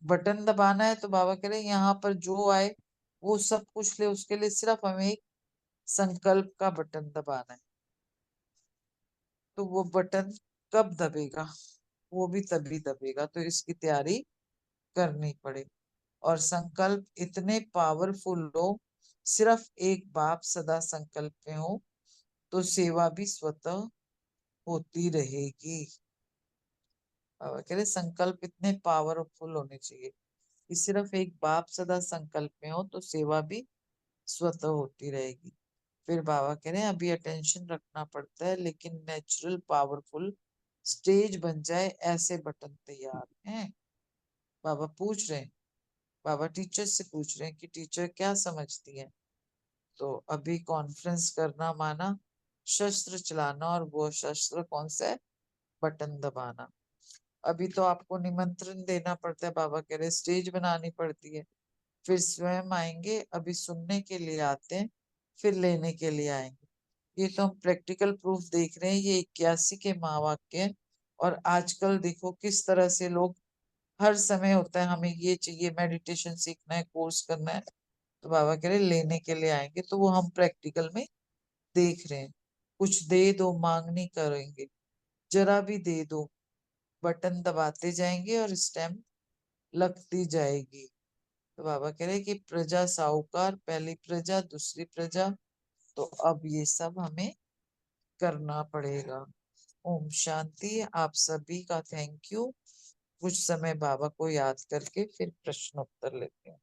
बटन दबाना है, तो बाबा कह रहे यहाँ पर जो आए वो सब कुछ ले, उसके लिए सिर्फ हमें एक संकल्प का बटन दबाना है। तो वो बटन कब दबेगा? वो भी तभी दबेगा। तो इसकी तैयारी करनी पड़े। और संकल्प इतने पावरफुल हो, सिर्फ एक बाप सदा संकल्प में हो, तो सेवा भी स्वतः होती रहेगी। बाबा कह रहे संकल्प इतने पावरफुल होने चाहिए कि सिर्फ एक बाप सदा संकल्प में हो, तो सेवा भी स्वतः होती रहेगी। फिर बाबा कह रहे हैं अभी अटेंशन रखना पड़ता है, लेकिन नेचुरल पावरफुल स्टेज बन जाए ऐसे बटन तैयार हैं। बाबा पूछ रहे हैं, बाबा टीचर से पूछ रहे हैं कि टीचर क्या समझती हैं। तो अभी कॉन्फ्रेंस करना माना शस्त्र चलाना, और वो शस्त्र कौन सा है? बटन दबाना। अभी तो आपको निमंत्रण देना पड़ता है। बाबा कह रहे स्टेज बनानी पड़ती है। फिर स्वयं आएंगे। अभी सुनने के लिए आते हैं, फिर लेने के लिए आएंगे। ये तो हम प्रैक्टिकल प्रूफ देख रहे हैं। ये 81 के महावाक्य हैं। और आजकल देखो किस तरह से लोग हर समय होता है हमें ये चाहिए, मेडिटेशन सीखना है, कोर्स करना है। तो बाबा कह रहे लेने के लिए आएंगे, तो वो हम प्रैक्टिकल में देख रहे हैं। कुछ दे दो, मांग नहीं करेंगे, जरा भी दे दो। बटन दबाते जाएंगे और स्टैम्प लगती जाएगी। तो बाबा कह रहे कि प्रजा साहूकार, पहली प्रजा दूसरी प्रजा। तो अब ये सब हमें करना पड़ेगा। ओम शांति। आप सभी का थैंक यू। कुछ समय बाबा को याद करके फिर प्रश्न उत्तर लेते हैं।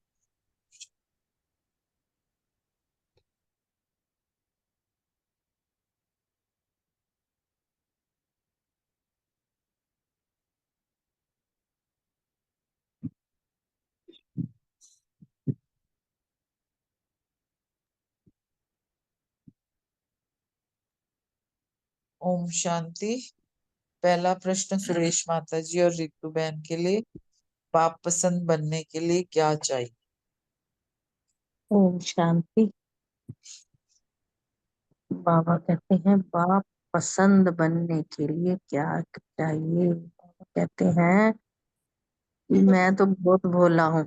ओम शांति। पहला प्रश्न सुरेश माता जी और रितु बहन के लिए, बाप पसंद बनने के लिए क्या चाहिए? ओम शांति। बाबा कहते हैं बाप पसंद बनने के लिए क्या चाहिए। कहते हैं कि मैं तो बहुत भोला हूँ।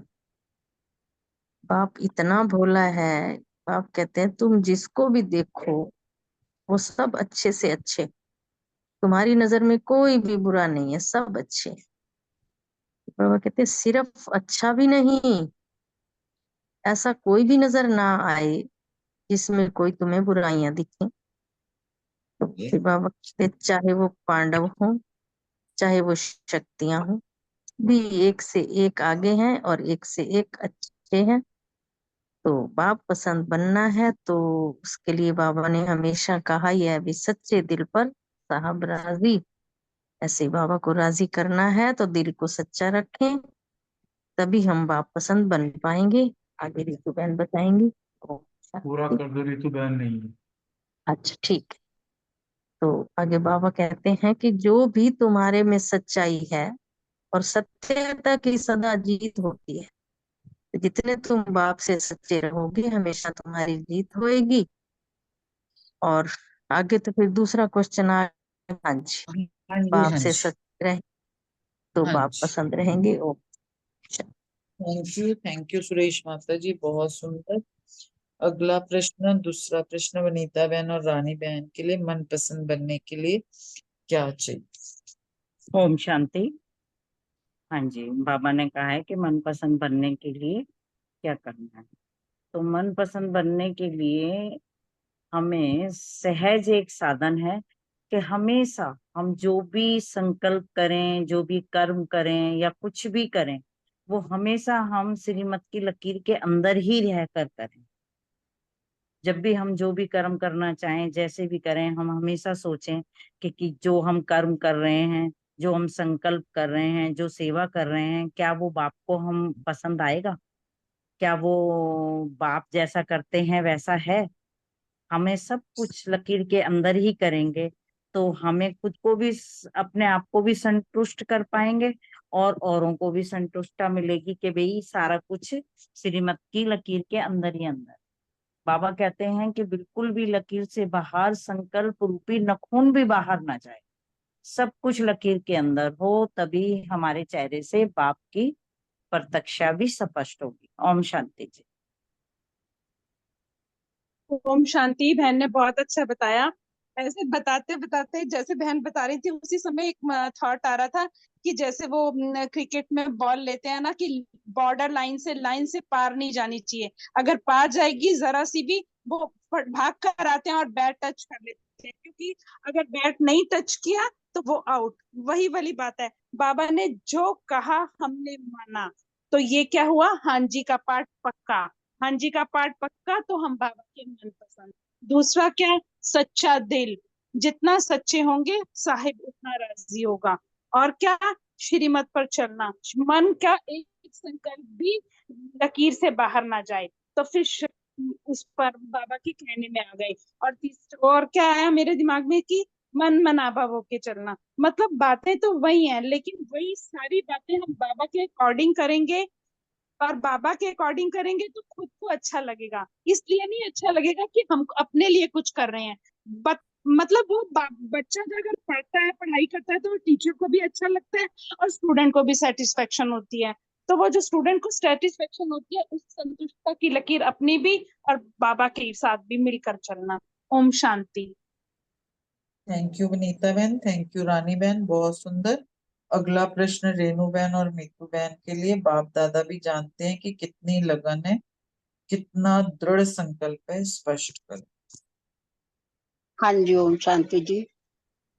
बाप इतना भोला है। बाप कहते हैं तुम जिसको भी देखो वो सब अच्छे से अच्छे, तुम्हारी नजर में कोई भी बुरा नहीं है, सब अच्छे। बाबा कहते हैं सिर्फ अच्छा भी नहीं, ऐसा कोई भी नजर ना आए जिसमें कोई तुम्हें बुराइयां दिखे। तो फिर बाबा कहते हैं, चाहे वो पांडव हो चाहे वो शक्तियां हो, भी एक से एक आगे हैं और एक से एक अच्छे हैं। तो बाप पसंद बनना है तो उसके लिए बाबा ने हमेशा कहा, यह अभी सच्चे दिल पर साहब राजी। ऐसे बाबा को राजी करना है तो दिल को सच्चा रखें, तभी हम बाप पसंद बन पाएंगे। आगे रितु बहन बताएंगी। ओम पूरा शांति। कर दो ऋतु बहन, नहीं है। अच्छा ठीक है। तो आगे बाबा कहते हैं कि जो भी तुम्हारे में सच्चाई है और सत्यता की सदा जीत होती है, तो जितने तुम बाप से सच्चे रहोगे हमेशा तुम्हारी जीत होएगी। और आगे तो फिर दूसरा क्वेश्चन आ, हाँ जी, हाँ जी, बाप हाँ से जी, सच्चे रहे तो हाँ बाप जी। पसंद रहेंगे। ओ थैंक यू सुरेश माता जी, बहुत सुंदर। अगला प्रश्न, दूसरा प्रश्न वनीता बहन और रानी बहन के लिए, मनपसंद बनने के लिए क्या चाहिए? ओम शांति। हाँ जी, बाबा ने कहा है कि मनपसंद बनने के लिए क्या करना है। तो मनपसंद बनने के लिए हमें सहज एक साधन है कि हमेशा हम जो भी संकल्प करें, जो भी कर्म करें या कुछ भी करें, वो हमेशा हम श्रीमत की लकीर के अंदर ही रह कर करें। जब भी हम जो भी कर्म करना चाहें, जैसे भी करें, हम हमेशा सोचें कि जो हम कर्म कर रहे हैं, जो हम संकल्प कर रहे हैं, जो सेवा कर रहे हैं, क्या वो बाप को हम पसंद आएगा? क्या वो बाप जैसा करते हैं वैसा है? हमें सब कुछ लकीर के अंदर ही करेंगे तो हमें खुद को भी, अपने आप को भी संतुष्ट कर पाएंगे और औरों को भी संतुष्टता मिलेगी कि भाई सारा कुछ श्रीमत की लकीर के अंदर ही अंदर। बाबा कहते हैं कि बिल्कुल भी लकीर से बाहर संकल्प रूपी नखून भी बाहर ना जाए, सब कुछ लकीर के अंदर हो, तभी हमारे चेहरे से बाप की प्रत्यक्षा भी स्पष्ट होगी। ओम शांति जी। ओम शांति। बहन ने बहुत अच्छा बताया। ऐसे बताते बताते जैसे बहन बता रही थी उसी समय एक थॉट आ रहा था कि जैसे वो क्रिकेट में बॉल लेते हैं ना, कि बॉर्डर लाइन से पार नहीं जानी चाहिए। अगर पार जाएगी जरा सी भी, वो भाग कर आते हैं और बैट टच कर लेते हैं, क्योंकि अगर बैट नहीं टच किया तो वो आउट। वही वाली बात है, बाबा ने जो कहा हमने माना, तो ये क्या हुआ, हाँ जी का पाठ पक्का। हाँ जी का पाठ पक्का तो हम बाबा के मनपसंद। दूसरा क्या, सच्चा दिल। जितना सच्चे होंगे साहिब उतना राजी होगा। और क्या, श्रीमत पर चलना। मन का एक संकल्प भी लकीर से बाहर ना जाए, तो फिर उस पर बाबा के कहने में आ गए। और तीसरा और क्या आया मेरे दिमाग में कि मन मनाभा होके चलना। मतलब बातें तो वही हैं, लेकिन वही सारी बातें हम बाबा के अकॉर्डिंग करेंगे, और बाबा के अकॉर्डिंग करेंगे तो खुद को अच्छा लगेगा। इसलिए नहीं अच्छा लगेगा कि हम अपने लिए कुछ कर रहे हैं, बट मतलब वो बच्चा अगर पढ़ता है, पढ़ाई करता है, तो टीचर को भी अच्छा लगता है और स्टूडेंट को भी सेटिस्फेक्शन होती है। तो वो जो स्टूडेंट को सेटिस्फेक्शन होती है, उस संतुष्टता की लकीर अपनी भी और बाबा के साथ भी मिलकर चलना। ओम शांति। थैंक यू वनीता बहन, थैंक यू रानी बहन, बहुत सुंदर। अगला प्रश्न रेणु बहन और मीतू बहन के लिए, बाप दादा भी जानते हैं कि कितनी लगन है, कितना दृढ़ संकल्प है, स्पष्ट कर। हाँ जी, ओम शांति जी।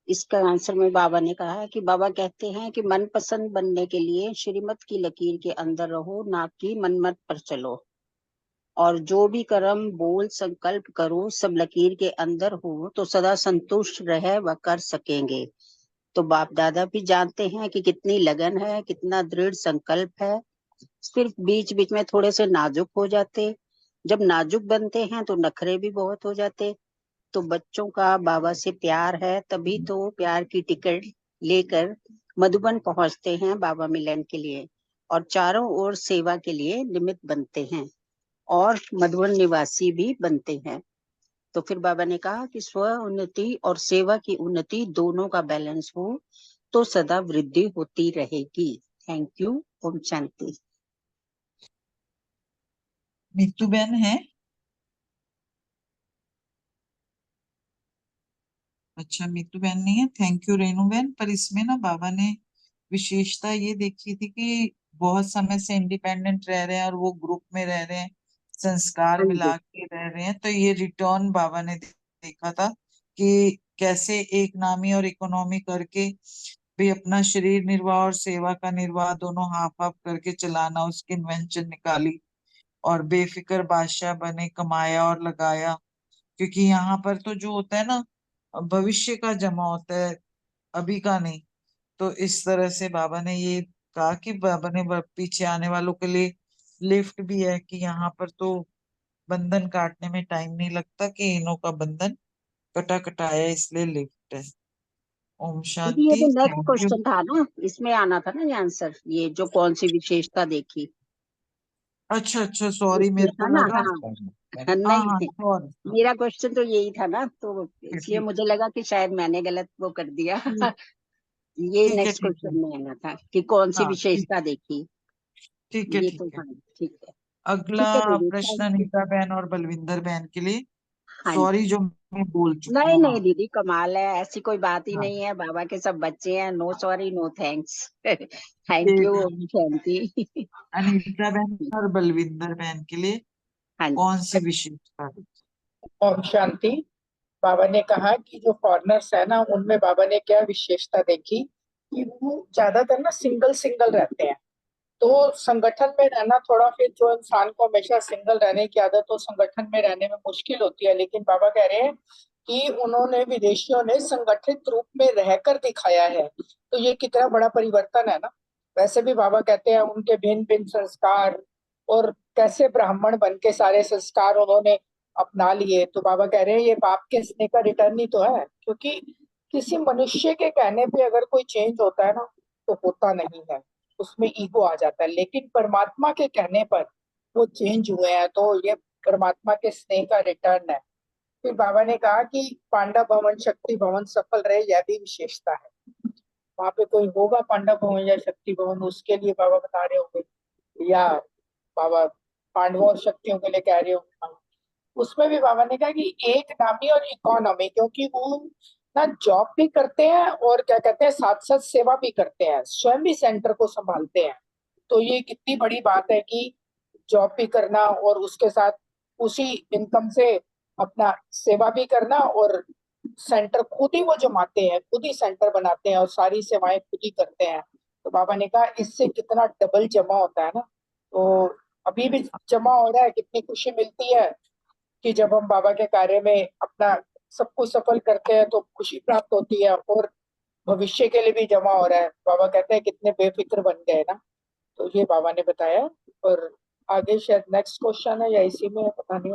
इसका आंसर में बाबा ने कहा है कि बाबा कहते हैं कि मनपसंद बनने के लिए श्रीमत की लकीर के अंदर रहो, ना कि मनमत पर चलो। और जो भी कर्म बोल संकल्प करो सब लकीर के अंदर हो तो सदा संतुष्ट रह व कर सकेंगे। तो बाप दादा भी जानते हैं कि कितनी लगन है, कितना दृढ़ संकल्प है। सिर्फ बीच बीच में थोड़े से नाजुक हो जाते। जब नाजुक बनते हैं तो नखरे भी बहुत हो जाते। तो बच्चों का बाबा से प्यार है, तभी तो प्यार की टिकट लेकर मधुबन पहुंचते हैं बाबा मिलन के लिए, और चारों ओर सेवा के लिए निमित्त बनते हैं और मधुबन निवासी भी बनते हैं। तो फिर बाबा ने कहा कि स्व उन्नति और सेवा की उन्नति दोनों का बैलेंस हो, तो सदा वृद्धि होती रहेगी। Thank you. ओम शांति। मीतू बहन है? अच्छा, मीतू बहन नहीं है। थैंक यू रेनू बहन। पर इसमें ना बाबा ने विशेषता ये देखी थी कि बहुत समय से इंडिपेंडेंट रह रहे हैं और वो ग्रुप में रह रहे हैं, संस्कार हाँ जी। मिला के रह रहे हैं, तो ये रिटर्न बाबा ने देखा था कि कैसे एक नामी और इकोनॉमी करके भी अपना शरीर निर्वाह और सेवा का निर्वाह दोनों हाफ हाफ करके चलाना, उसकी इन्वेंशन निकाली और बेफिक्र बादशाह बने, कमाया और लगाया। क्योंकि यहाँ पर तो जो होता है ना, भविष्य का जमा होता है, अभी का नहीं। तो इस तरह से बाबा ने ये कहा कि बाबा ने पीछे आने वालों के लिए लिफ्ट भी है कि यहाँ पर तो बंधन काटने में टाइम नहीं लगता, कि इन्हों का बंधन कटा कटाया, इसलिए लिफ्ट है। ओम दीदी ये शांति। तो नेक्स्ट थैंक यू। क्वेश्चन था ना, इसमें आना था ना ये आंसर, ये जो कौन सी विशेषता देखी, अच्छा अच्छा, सॉरी, इसमें मेरे था को ना। लगा। हाँ हाँ नहीं, हाँ, सॉरी। मेरा क्वेश्चन तो यही था ना, तो इसलिए ठीक मुझे लगा कि शायद मैंने गलत वो कर दिया। ये ठीक है, नेक्स्ट ठीक है। क्वेश्चन में आना था कि कौन सी हाँ ठीक, विशेषता देखी। ठीक है, ये ठीक तो है। हाँ ठीक है। अगला ठीक है दीदी, प्रश्न थैंक यू। अनीता बहन और बलविंदर बहन के लिए। हाँ सॉरी जी। जो मैं बोल चुकी नहीं हूँ। नहीं हाँ दीदी, कमाल है, ऐसी कोई बात ही हाँ, नहीं है, बाबा के सब बच्चे हैं, no sorry no thanks. Thank ठीक यू। है। ओम शांति। अनीता बहन और बलविंदर बहन के लिए हाँ जी। कौन सी विशेषता है? ओम शांति। बाबा ने कहा कि जो फॉरेनर्स है ना, उनमें बाबा ने क्या विशेषता देखी कि वो ज्यादातर ना सिंगल सिंगल रहते हैं। तो संगठन में रहना थोड़ा, फिर जो इंसान को हमेशा सिंगल रहने की आदत हो, संगठन में रहने में मुश्किल होती है। लेकिन बाबा कह रहे हैं कि उन्होंने, विदेशियों ने संगठित रूप में रहकर दिखाया है। तो ये कितना बड़ा परिवर्तन है ना। वैसे भी बाबा कहते हैं उनके भिन्न भिन्न संस्कार, और कैसे ब्राह्मण बन के सारे संस्कार उन्होंने अपना लिए। तो बाबा कह रहे हैं ये बाप के स्नेह का रिटर्न ही तो है। क्योंकि किसी मनुष्य के कहने पे अगर कोई चेंज होता है ना, तो होता नहीं है, उसमें ईगो आ जाता है। लेकिन परमात्मा के कहने पर वो चेंज हुए हैं, तो ये परमात्मा के स्नेह का रिटर्न है। फिर बाबा ने कहा कि पांडव भवन शक्ति भवन सफल रहे, यह भी विशेषता है। वहां पे कोई होगा पांडव भवन या शक्ति भवन, उसके लिए बाबा बता रहे होंगे, या बाबा पांडवों और शक्तियों के लिए कह रहे होंगे। उसमें भी बाबा ने कहा कि एक नामी और इकोनॉमी, क्योंकि वो ना जॉब भी करते हैं और क्या कहते हैं साथ साथ सेवा भी करते हैं, स्वयं भी सेंटर को संभालते हैं। तो ये कितनी बड़ी बात है कि जॉब भी करना और उसके साथ उसी इनकम से अपना सेवा भी करना, और सेंटर खुद ही वो जमाते हैं, खुद ही सेंटर बनाते हैं और सारी सेवाएं खुद ही करते हैं। तो बाबा ने कहा इससे कितना डबल जमा होता है ना। तो अभी भी जमा हो रहा है, कितनी खुशी मिलती है कि जब हम बाबा के कार्य में अपना सब कुछ सफल करते हैं तो खुशी प्राप्त होती है, और भविष्य के लिए भी जमा हो रहा है। बाबा कहते हैं कितने बेफिक्र बन गए ना। तो ये बाबा ने बताया। और आगे शायद नेक्स्ट क्वेश्चन है या इसी में है, पता नहीं।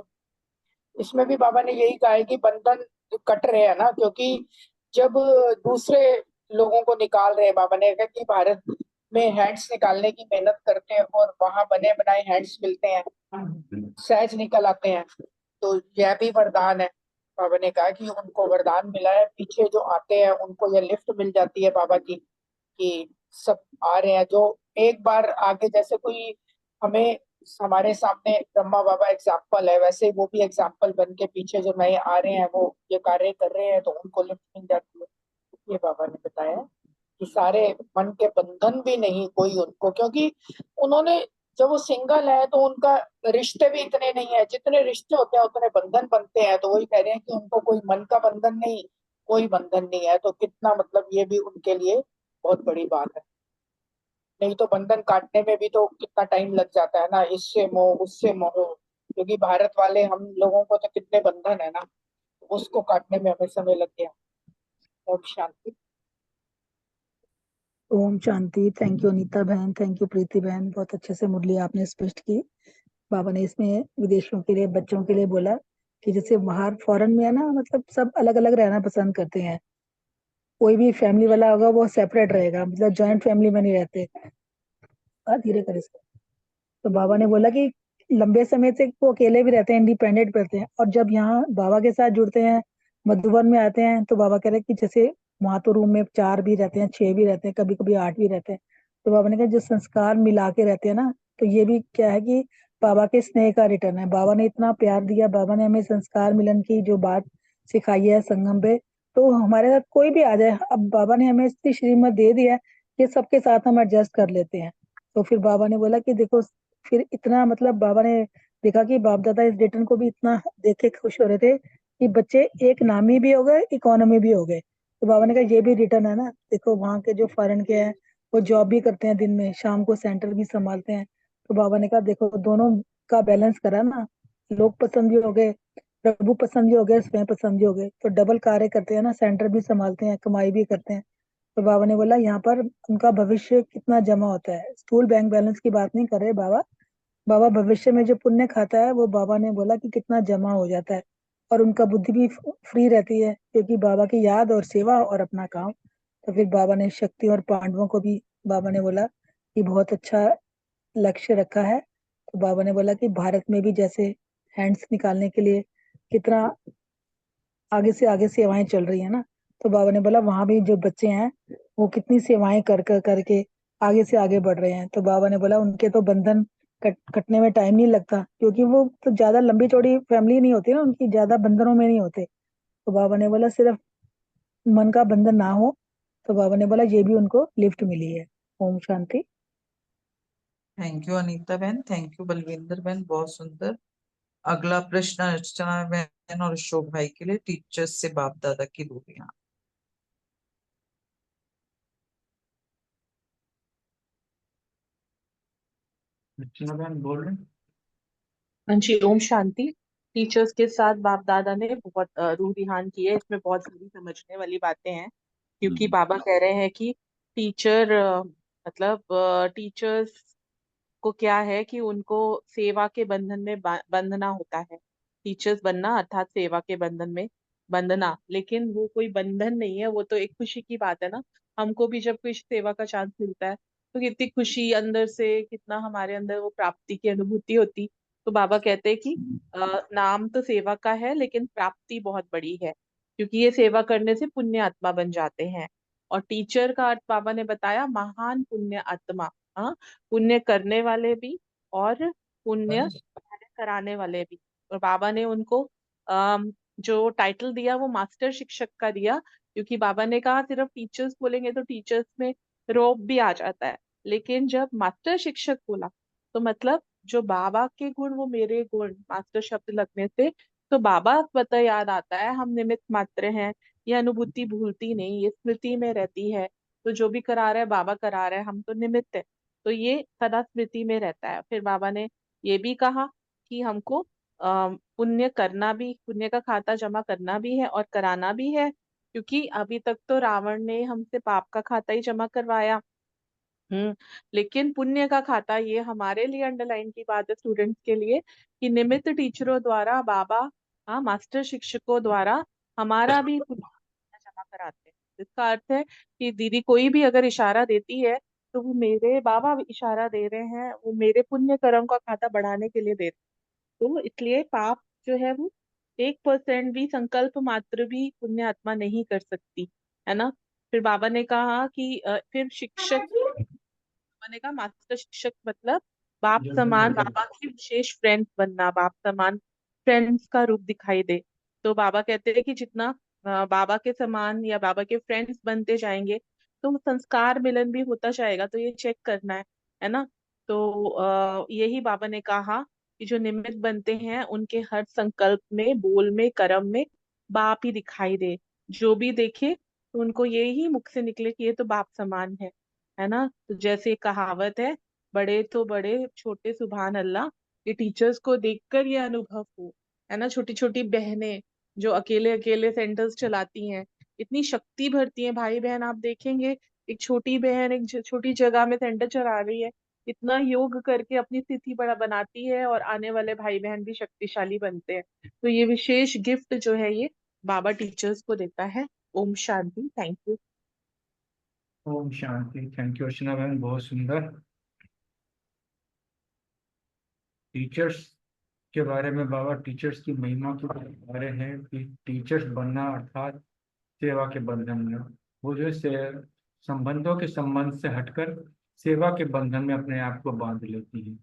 इसमें भी बाबा ने यही कहा है कि बंधन कट रहे हैं ना, क्योंकि जब दूसरे लोगों को निकाल रहे हैं, बाबा ने कहा कि भारत में हैंड्स निकालने की मेहनत करते हैं और वहां बने बनाए हैंड्स मिलते हैं, सहज निकल आते हैं। तो यह भी वरदान है। बाबा ने कहा कि उनको वरदान मिला है, पीछे जो आते हैं उनको यह लिफ्ट मिल जाती है बाबा की, कि सब आ रहे हैं जो एक बार आगे। जैसे कोई हमें, हमारे सामने ब्रह्मा बाबा एग्जाम्पल है, वैसे वो भी एग्जाम्पल बन के पीछे जो नए आ रहे हैं वो ये कार्य कर रहे हैं, तो उनको लिफ्ट मिल जाती है। ये बाबा ने बताया कि सारे मन के बंधन भी नहीं कोई उनको, क्योंकि उन्होंने, जब वो सिंगल है तो उनका रिश्ते भी इतने नहीं है, जितने रिश्ते होते हैं उतने बंधन बनते हैं। तो वही कह रहे हैं कि उनको कोई मन का बंधन नहीं, कोई बंधन नहीं है। तो कितना मतलब ये भी उनके लिए बहुत बड़ी बात है। नहीं तो बंधन काटने में भी तो कितना टाइम लग जाता है ना, इससे मोह उससे मोह। क्योंकि भारत वाले हम लोगों को तो कितने बंधन है ना, उसको काटने में हमें समय लग गया। ओम शांति। ओम शांति। थैंक यू अनीता बहन, थैंक यू प्रीति बहन, बहुत अच्छे से मुरली आपने स्पष्ट की। बाबा ने इसमें विदेशियों के लिए, बच्चों के लिए बोला कि जैसे बाहर फॉरेन में है ना, मतलब सब अलग अलग रहना पसंद करते हैं। कोई भी फैमिली वाला होगा वो सेपरेट रहेगा, मतलब जॉइंट फैमिली में नहीं रहते। धीरे कर इसको। तो बाबा ने बोला कि लंबे समय से वो अकेले भी रहते हैं, इंडिपेंडेंट रहते हैं, और जब यहाँ बाबा के साथ जुड़ते हैं, मधुबन में आते हैं, तो बाबा कह रहे हैं कि जैसे वहां तो रूम में 4 भी रहते हैं, 6 भी रहते हैं, कभी कभी 8 भी रहते हैं। तो बाबा ने कहा जो संस्कार मिला के रहते हैं ना, तो ये भी क्या है कि बाबा के स्नेह का रिटर्न है। बाबा ने इतना प्यार दिया, बाबा ने हमें संस्कार मिलन की जो बात सिखाई है संगम पे, तो हमारे साथ कोई भी आ जाए, अब बाबा ने हमें इतनी श्रीमत दे दिया है कि सबके साथ हम एडजस्ट कर लेते हैं। तो फिर बाबा ने बोला कि देखो, फिर इतना मतलब बाबा ने देखा कि बाप दादा इस रिटर्न को भी इतना देख के खुश हो रहे थे कि बच्चे एक नामी भी हो गए, इकोनॉमी भी हो गए। तो बाबा ने कहा ये भी रिटर्न है ना, देखो वहाँ के जो फॉरेन के हैं वो जॉब भी करते हैं, दिन में शाम को सेंटर भी संभालते हैं। तो बाबा ने कहा देखो दोनों का बैलेंस करा ना, लोग पसंद भी हो गए, प्रभु पसंद भी हो गए, स्वयं पसंद भी हो गए, तो डबल कार्य करते हैं ना, सेंटर भी संभालते हैं, कमाई भी करते हैं। तो बाबा ने बोला यहाँ पर उनका भविष्य कितना जमा होता है, स्थूल बैंक बैलेंस की बात नहीं कर रहे बाबा। बाबा भविष्य में जो पुण्य खाता है वो बाबा ने बोला कि कितना जमा हो जाता है, और उनका बुद्धि भी फ्री रहती है, क्योंकि बाबा की याद और सेवा और अपना काम। तो फिर बाबा ने शक्ति और पांडवों को भी बाबा ने बोला कि बहुत अच्छा लक्ष्य रखा है। तो बाबा ने बोला कि भारत में भी जैसे हैंड्स निकालने के लिए कितना आगे से आगे सेवाएं चल रही है ना, तो बाबा ने बोला वहां भी जो बच्चे हैं वो कितनी सेवाएं कर कर करके आगे से आगे बढ़ रहे हैं। तो बाबा ने बोला उनके तो बंधन कटने में टाइम नहीं लगता, क्योंकि वो तो ज्यादा लंबी चौड़ी फैमिली नहीं होती ना उनकी, ज्यादा बंधनों में नहीं होते। तो बाबा ने बोला सिर्फ मन का बंधन ना हो। तो बाबा ने बोला ये भी उनको लिफ्ट मिली है। ओम शांति। थैंक यू अनीता बहन, थैंक यू बलविंदर बहन, बहुत सुंदर। अगला प्रश्न अर्चना बहन और अशोक भाई के लिए, टीचर्स से बाप दादा की दूरियां। अर्चना बहन बोल रहे हैं? हाँ जी, ओम शांति। टीचर्स के साथ बाप दादा ने बहुत रूह रिहान की है, इसमें बहुत सारी समझने वाली बातें हैं। क्योंकि बाबा कह रहे हैं कि टीचर मतलब टीचर्स को क्या है कि उनको सेवा के बंधन में बंधना होता है। टीचर्स बनना अर्थात सेवा के बंधन में बंधना, लेकिन वो कोई बंधन नहीं है, वो तो एक खुशी की बात है ना। हमको भी जब कोई सेवा का चांस मिलता है तो कितनी खुशी अंदर से, कितना हमारे अंदर वो प्राप्ति की अनुभूति होती। तो बाबा कहते हैं कि नाम तो सेवा का है लेकिन प्राप्ति बहुत बड़ी है, क्योंकि ये सेवा करने से पुण्य आत्मा बन जाते हैं। और टीचर का अर्थ बाबा ने बताया महान पुण्य आत्मा। हाँ, पुण्य करने वाले भी और पुण्य कराने वाले भी। और बाबा ने उनको जो टाइटल दिया वो मास्टर शिक्षक का दिया, क्योंकि बाबा ने कहा सिर्फ टीचर्स बोलेंगे तो टीचर्स में रोब भी आ जाता है, लेकिन जब मास्टर शिक्षक बोला तो मतलब जो बाबा के गुण वो मेरे गुण, मास्टर शब्द लगने से तो बाबा स्वतः याद आता है, हम निमित्त मात्र हैं। ये अनुभूति भूलती नहीं, ये स्मृति में रहती है। तो जो भी करा रहा है बाबा करा रहा है, हम तो निमित्त है। तो ये सदा स्मृति में रहता है। फिर बाबा ने ये भी कहा कि हमको पुण्य करना भी, पुण्य का खाता जमा करना भी है और कराना भी है, क्योंकि अभी तक तो रावण ने हमसे पाप का खाता ही जमा करवाया। लेकिन पुण्य का खाता, ये हमारे लिए अंडरलाइन की बात है स्टूडेंट्स के लिए, कि निमित्त टीचरों द्वारा बाबा, हाँ, मास्टर शिक्षकों द्वारा हमारा भी पुण्य जमा कराते हैं। इसका अर्थ है कि दीदी कोई भी अगर इशारा देती है तो वो मेरे बाबा इशारा दे रहे हैं, वो मेरे पुण्य कर्म का खाता बढ़ाने के लिए दे रहे हैं। तो इसलिए पाप जो है वो 1% भी, संकल्प मात्र भी पुण्य आत्मा नहीं कर सकती, है ना। फिर बाबा ने कहा कि फिर शिक्षक, मैंने कहा मास्टर शिक्षक मतलब बाप समान, बाबा की विशेष फ्रेंड्स बनना, बाप समान फ्रेंड्स का रूप दिखाई दे। तो बाबा कहते हैं कि जितना बाबा के समान या बाबा के फ्रेंड्स बनते जाएंगे तो संस्कार मिलन भी होता जाएगा, तो ये चेक करना है ना। तो यही बाबा ने कहा कि जो निमित्त बनते हैं उनके हर संकल्प में, बोल में, कर्म में बाप ही दिखाई दे। जो भी देखे तो उनको यही मुख से निकले कि ये तो बाप समान है ना। तो जैसे एक कहावत है, बड़े तो बड़े छोटे सुभान अल्लाह। ये टीचर्स को देखकर ये अनुभव हो, है ना। छोटी छोटी बहनें जो अकेले अकेले सेंटर्स चलाती हैं, इतनी शक्ति भरती हैं। भाई बहन आप देखेंगे, एक छोटी बहन एक छोटी जगह में सेंटर चला रही है, इतना योग करके अपनी स्थिति बड़ा बनाती है, और आने वाले भाई बहन भी शक्तिशाली बनते हैं। तो ये विशेष गिफ्ट जो है ये बाबा टीचर्स को देता है। ओम शांति। Thank you. ओम शांति। थैंक यू अर्चना बहन, बहुत सुंदर। टीचर्स के बारे में बाबा टीचर्स की महिमा के बारे हैं कि टीचर्स बनना अर्थात सेवा के बंधन में। वो जो है संबंधों के संबंध से हटकर सेवा के बंधन में अपने आप को बांध लेती है।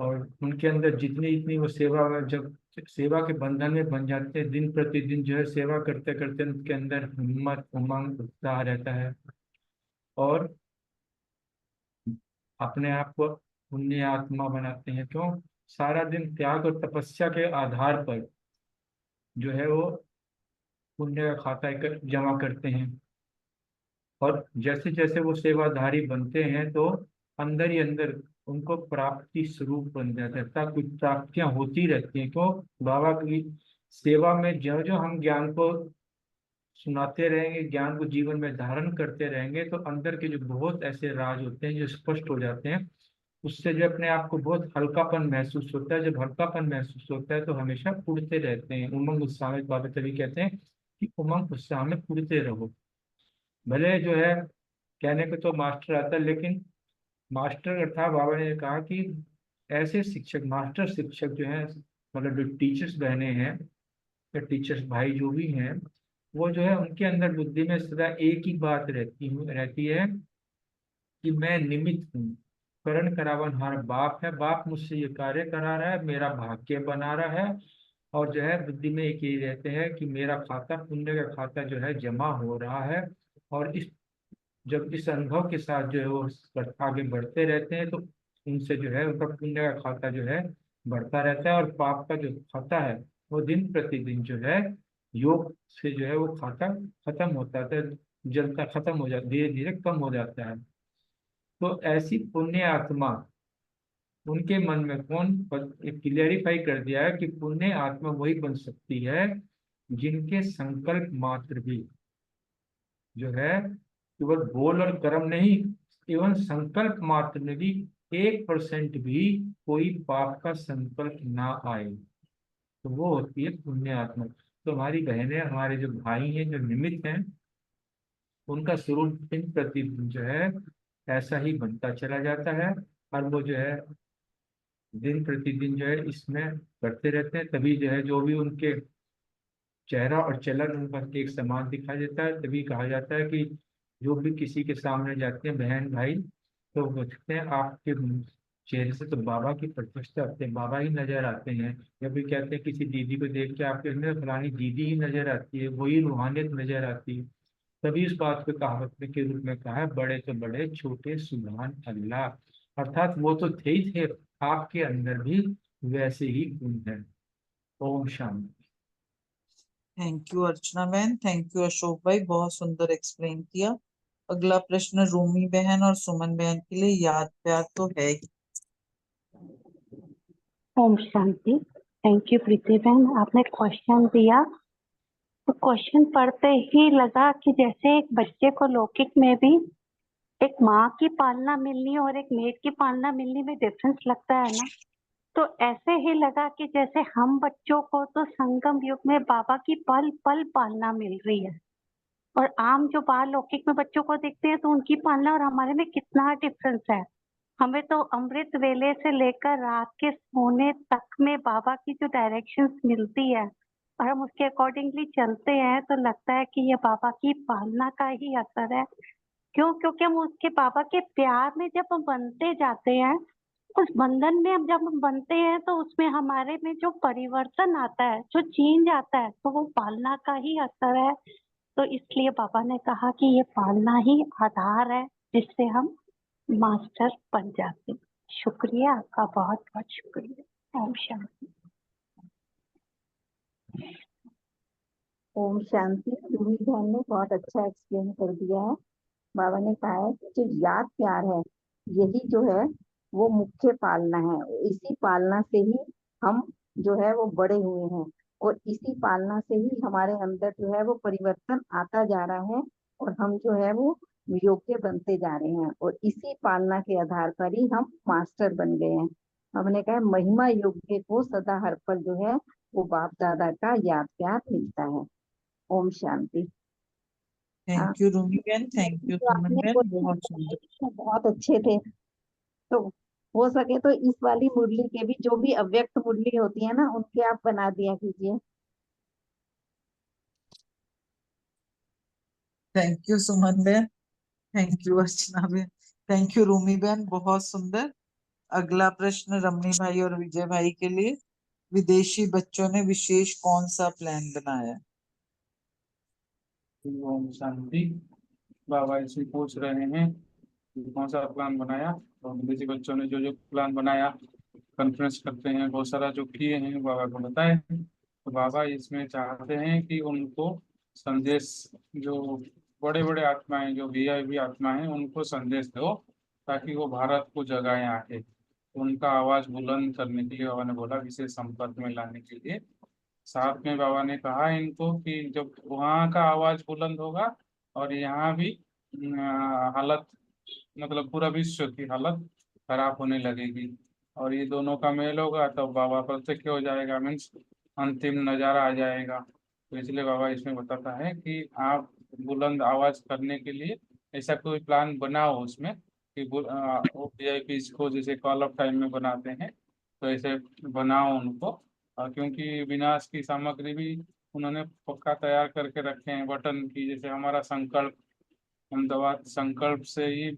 और उनके अंदर जितनी जितनी वो सेवा में, जब सेवा के बंधन में बन जाते हैं, दिन प्रतिदिन जो है सेवा करते करते उनके अंदर हिम्मत, उमंग, उत्साह रहता है और अपने आप को पुण्य आत्मा बनाते हैं। क्यों? सारा दिन त्याग और तपस्या के आधार पर जो है वो पुण्य का खाता जमा करते हैं। और जैसे जैसे वो सेवाधारी बनते हैं तो अंदर ही अंदर उनको प्राप्ति स्वरूप बन जाता है, तब कुछ प्राप्तियां होती रहती हैं। तो बाबा की सेवा में जो जो हम ज्ञान को सुनाते रहेंगे, ज्ञान को जीवन में धारण करते रहेंगे, तो अंदर के जो बहुत ऐसे राज होते हैं जो स्पष्ट हो जाते हैं। उससे जो अपने आप को बहुत हल्कापन महसूस होता है। जब हल्कापन महसूस होता है तो हमेशा उड़ते रहते हैं, उमंग उत्साह में। बाबा तभी कहते हैं कि उमंग उत्साह में उड़ते रहो। भले जो है कहने को तो मास्टर आता है, लेकिन मास्टर था, बाबा ने कहा कि ऐसे शिक्षक, मास्टर शिक्षक जो है, मतलब जो टीचर्स बहने हैं या टीचर्स भाई जो भी हैं, वो जो है उनके अंदर बुद्धि में सदा एक ही बात रहती है कि मैं निमित्त हूँ, करण करावनहार बाप है, बाप मुझसे ये कार्य करा रहा है, मेरा भाग्य बना रहा है। और जो है बुद्धि में एक ही रहते हैं कि मेरा खाता, पुण्य का खाता जो है जमा हो रहा है। और जब इस अनुभव के साथ जो है वो आगे बढ़ते रहते हैं तो उनसे जो है उनका पुण्य का खाता जो है बढ़ता रहता है, और पाप का जो खाता है वो दिन प्रतिदिन जो है योग से जो है वो खाता खत्म होता है, जलता खत्म हो जाता, धीरे धीरे कम हो जाता है। तो ऐसी पुण्य आत्मा उनके मन में कौन क्लियरिफाई कर दिया है कि पुण्य आत्मा वही बन सकती है जिनके संकल्प मात्र भी जो है केवल बोल और कर्म नहीं, केवल संकल्प मात्र में भी 1% भी कोई पाप का संकल्प ना आए, तो वो होती है पुण्य आत्मा। तो हमारी बहनें, हमारे जो भाई हैं, जो निमित्त हैं, उनका स्वरूप दिन प्रतिदिन जो है ऐसा ही बनता चला जाता है। और वो जो है दिन प्रतिदिन जो है इसमें करते रहते हैं, तभी जो है जो भी उनके चेहरा और चलन उनका एक समान दिखाई देता है। तभी कहा जाता है कि जो भी किसी के सामने जाते हैं बहन भाई, तो वो कहते हैं आपके चेहरे से तो बाबा की प्रतिष्ठा आते हैं, बाबा ही नजर आते हैं। या फिर कहते हैं किसी दीदी को देख के आपके अंदर फलानी दीदी ही नजर आती है, वही रूहानियत नजर आती है। तभी इस बात को कहावत में के रूप में कहा है, बड़े तो बड़े छोटे सुभान अल्लाह। अर्थात वो तो थे ही थे, आपके अंदर भी वैसे ही गुण है। ओम शांति। थैंक यू अर्चना बहन, थैंक यू अशोक भाई, बहुत सुंदर एक्सप्लेन किया। अगला प्रश्न रूमी बहन और सुमन बहन के लिए याद प्यार तो है ही। ओम शांति। थैंक यू प्रीति बहन, आपने क्वेश्चन दिया तो क्वेश्चन पढ़ते ही लगा कि जैसे एक बच्चे को लौकिक में भी एक माँ की पालना मिलनी और एक मेड की पालना मिलनी में डिफरेंस लगता है ना, तो ऐसे ही लगा कि जैसे हम बच्चों को तो संगम युग में बाबा की पल पल पालना मिल रही है, और आम जो बाल लौकिक में बच्चों को देखते हैं तो उनकी पालना और हमारे में कितना डिफरेंस है। हमें तो अमृत वेले से लेकर रात के सोने तक में बाबा की जो डायरेक्शंस मिलती है और हम उसके अकॉर्डिंगली चलते हैं, तो लगता है कि ये बाबा की पालना का ही असर है। क्यों? क्योंकि हम उसके बाबा के प्यार में जब हम बनते जाते हैं, उस बंधन में हम जब हम बनते हैं, तो उसमें हमारे में जो परिवर्तन आता है, जो चेंज आता है, तो वो पालना का ही असर है। तो इसलिए बाबा ने कहा कि ये पालना ही आधार है जिससे हम मास्टर बन जाते। शुक्रिया आपका, बहुत बहुत शुक्रिया। ओम शांति। ओम शांति। रूही बहन ने बहुत अच्छा एक्सप्लेन कर दिया है। बाबा ने कहा है कि जो याद प्यार है, यही जो है वो मुख्य पालना है। इसी पालना से ही हम जो है वो बड़े हुए हैं, और इसी पालना से ही हमारे अंदर जो है वो परिवर्तन आता जा रहा है, और हम जो है वो योग्य बनते जा रहे हैं, और इसी पालना के आधार पर ही हम मास्टर बन गए हैं। हमने कहा महिमा योग्य को सदा हर पल जो है वो बाप दादा का याद प्यार मिलता है। ओम शांति। हाँ, थैंक यू रूमी बहन, थैंक यू जो सुमन आपने बहन, क्वेश्चन बहुत बताए सुंदर। वो बहुत अच्छे थे। तो हो सके तो इस वाली मुरली के भी जो भी अव्यक्त मुरली होती है ना, उनके आप बना दिया कीजिए। थैंक यू सुमन बहन, थैंक यू अर्चना बहन, थैंक यू रूमी बहन, बहुत सुंदर। अगला प्रश्न रमनी भाई और विजय भाई के लिए। विदेशी बच्चों ने विशेष कौन सा प्लान बनाया? ओम शांति। बाबा इसमें पूछ रहे हैं कि कौन सा प्लान बनाया। तो विदेशी बच्चों ने जो जो प्लान बनाया, कॉन्फ्रेंस करते हैं बहुत सारा जो किए हैं, बाबा को बताए। तो बाबा इसमें चाहते हैं कि उनको संदेश, जो बड़े बड़े आत्माएं, जो वीआईपी आत्मा हैं, उनको संदेश दो ताकि वो भारत को जगाएं आके। उनका आवाज बुलंद करने के लिए बाबा ने बोला, विशेष संपर्क में लाने के लिए। साथ में बाबा ने कहा इनको कि जब वहाँ का आवाज बुलंद होगा और यहाँ भी हालत, मतलब पूरा विश्व की हालत खराब होने लगेगी, और ये दोनों का मेल होगा तो बाबा प्रत्यक्ष हो जाएगा, मीन्स अंतिम नजारा आ जाएगा। तो इसलिए बाबा इसमें बताता है कि आप बुलंद आवाज करने के लिए ऐसा कोई प्लान बनाओ उसमें कि वीआईपी को जैसे कॉल ऑफ टाइम में बनाते हैं, तो ऐसे बनाओ उनको। क्योंकि विनाश की सामग्री भी उन्होंने पक्का तैयार करके रखे हैं बटन की, जैसे हमारा संकल्प, हम दवा संकल्प से ही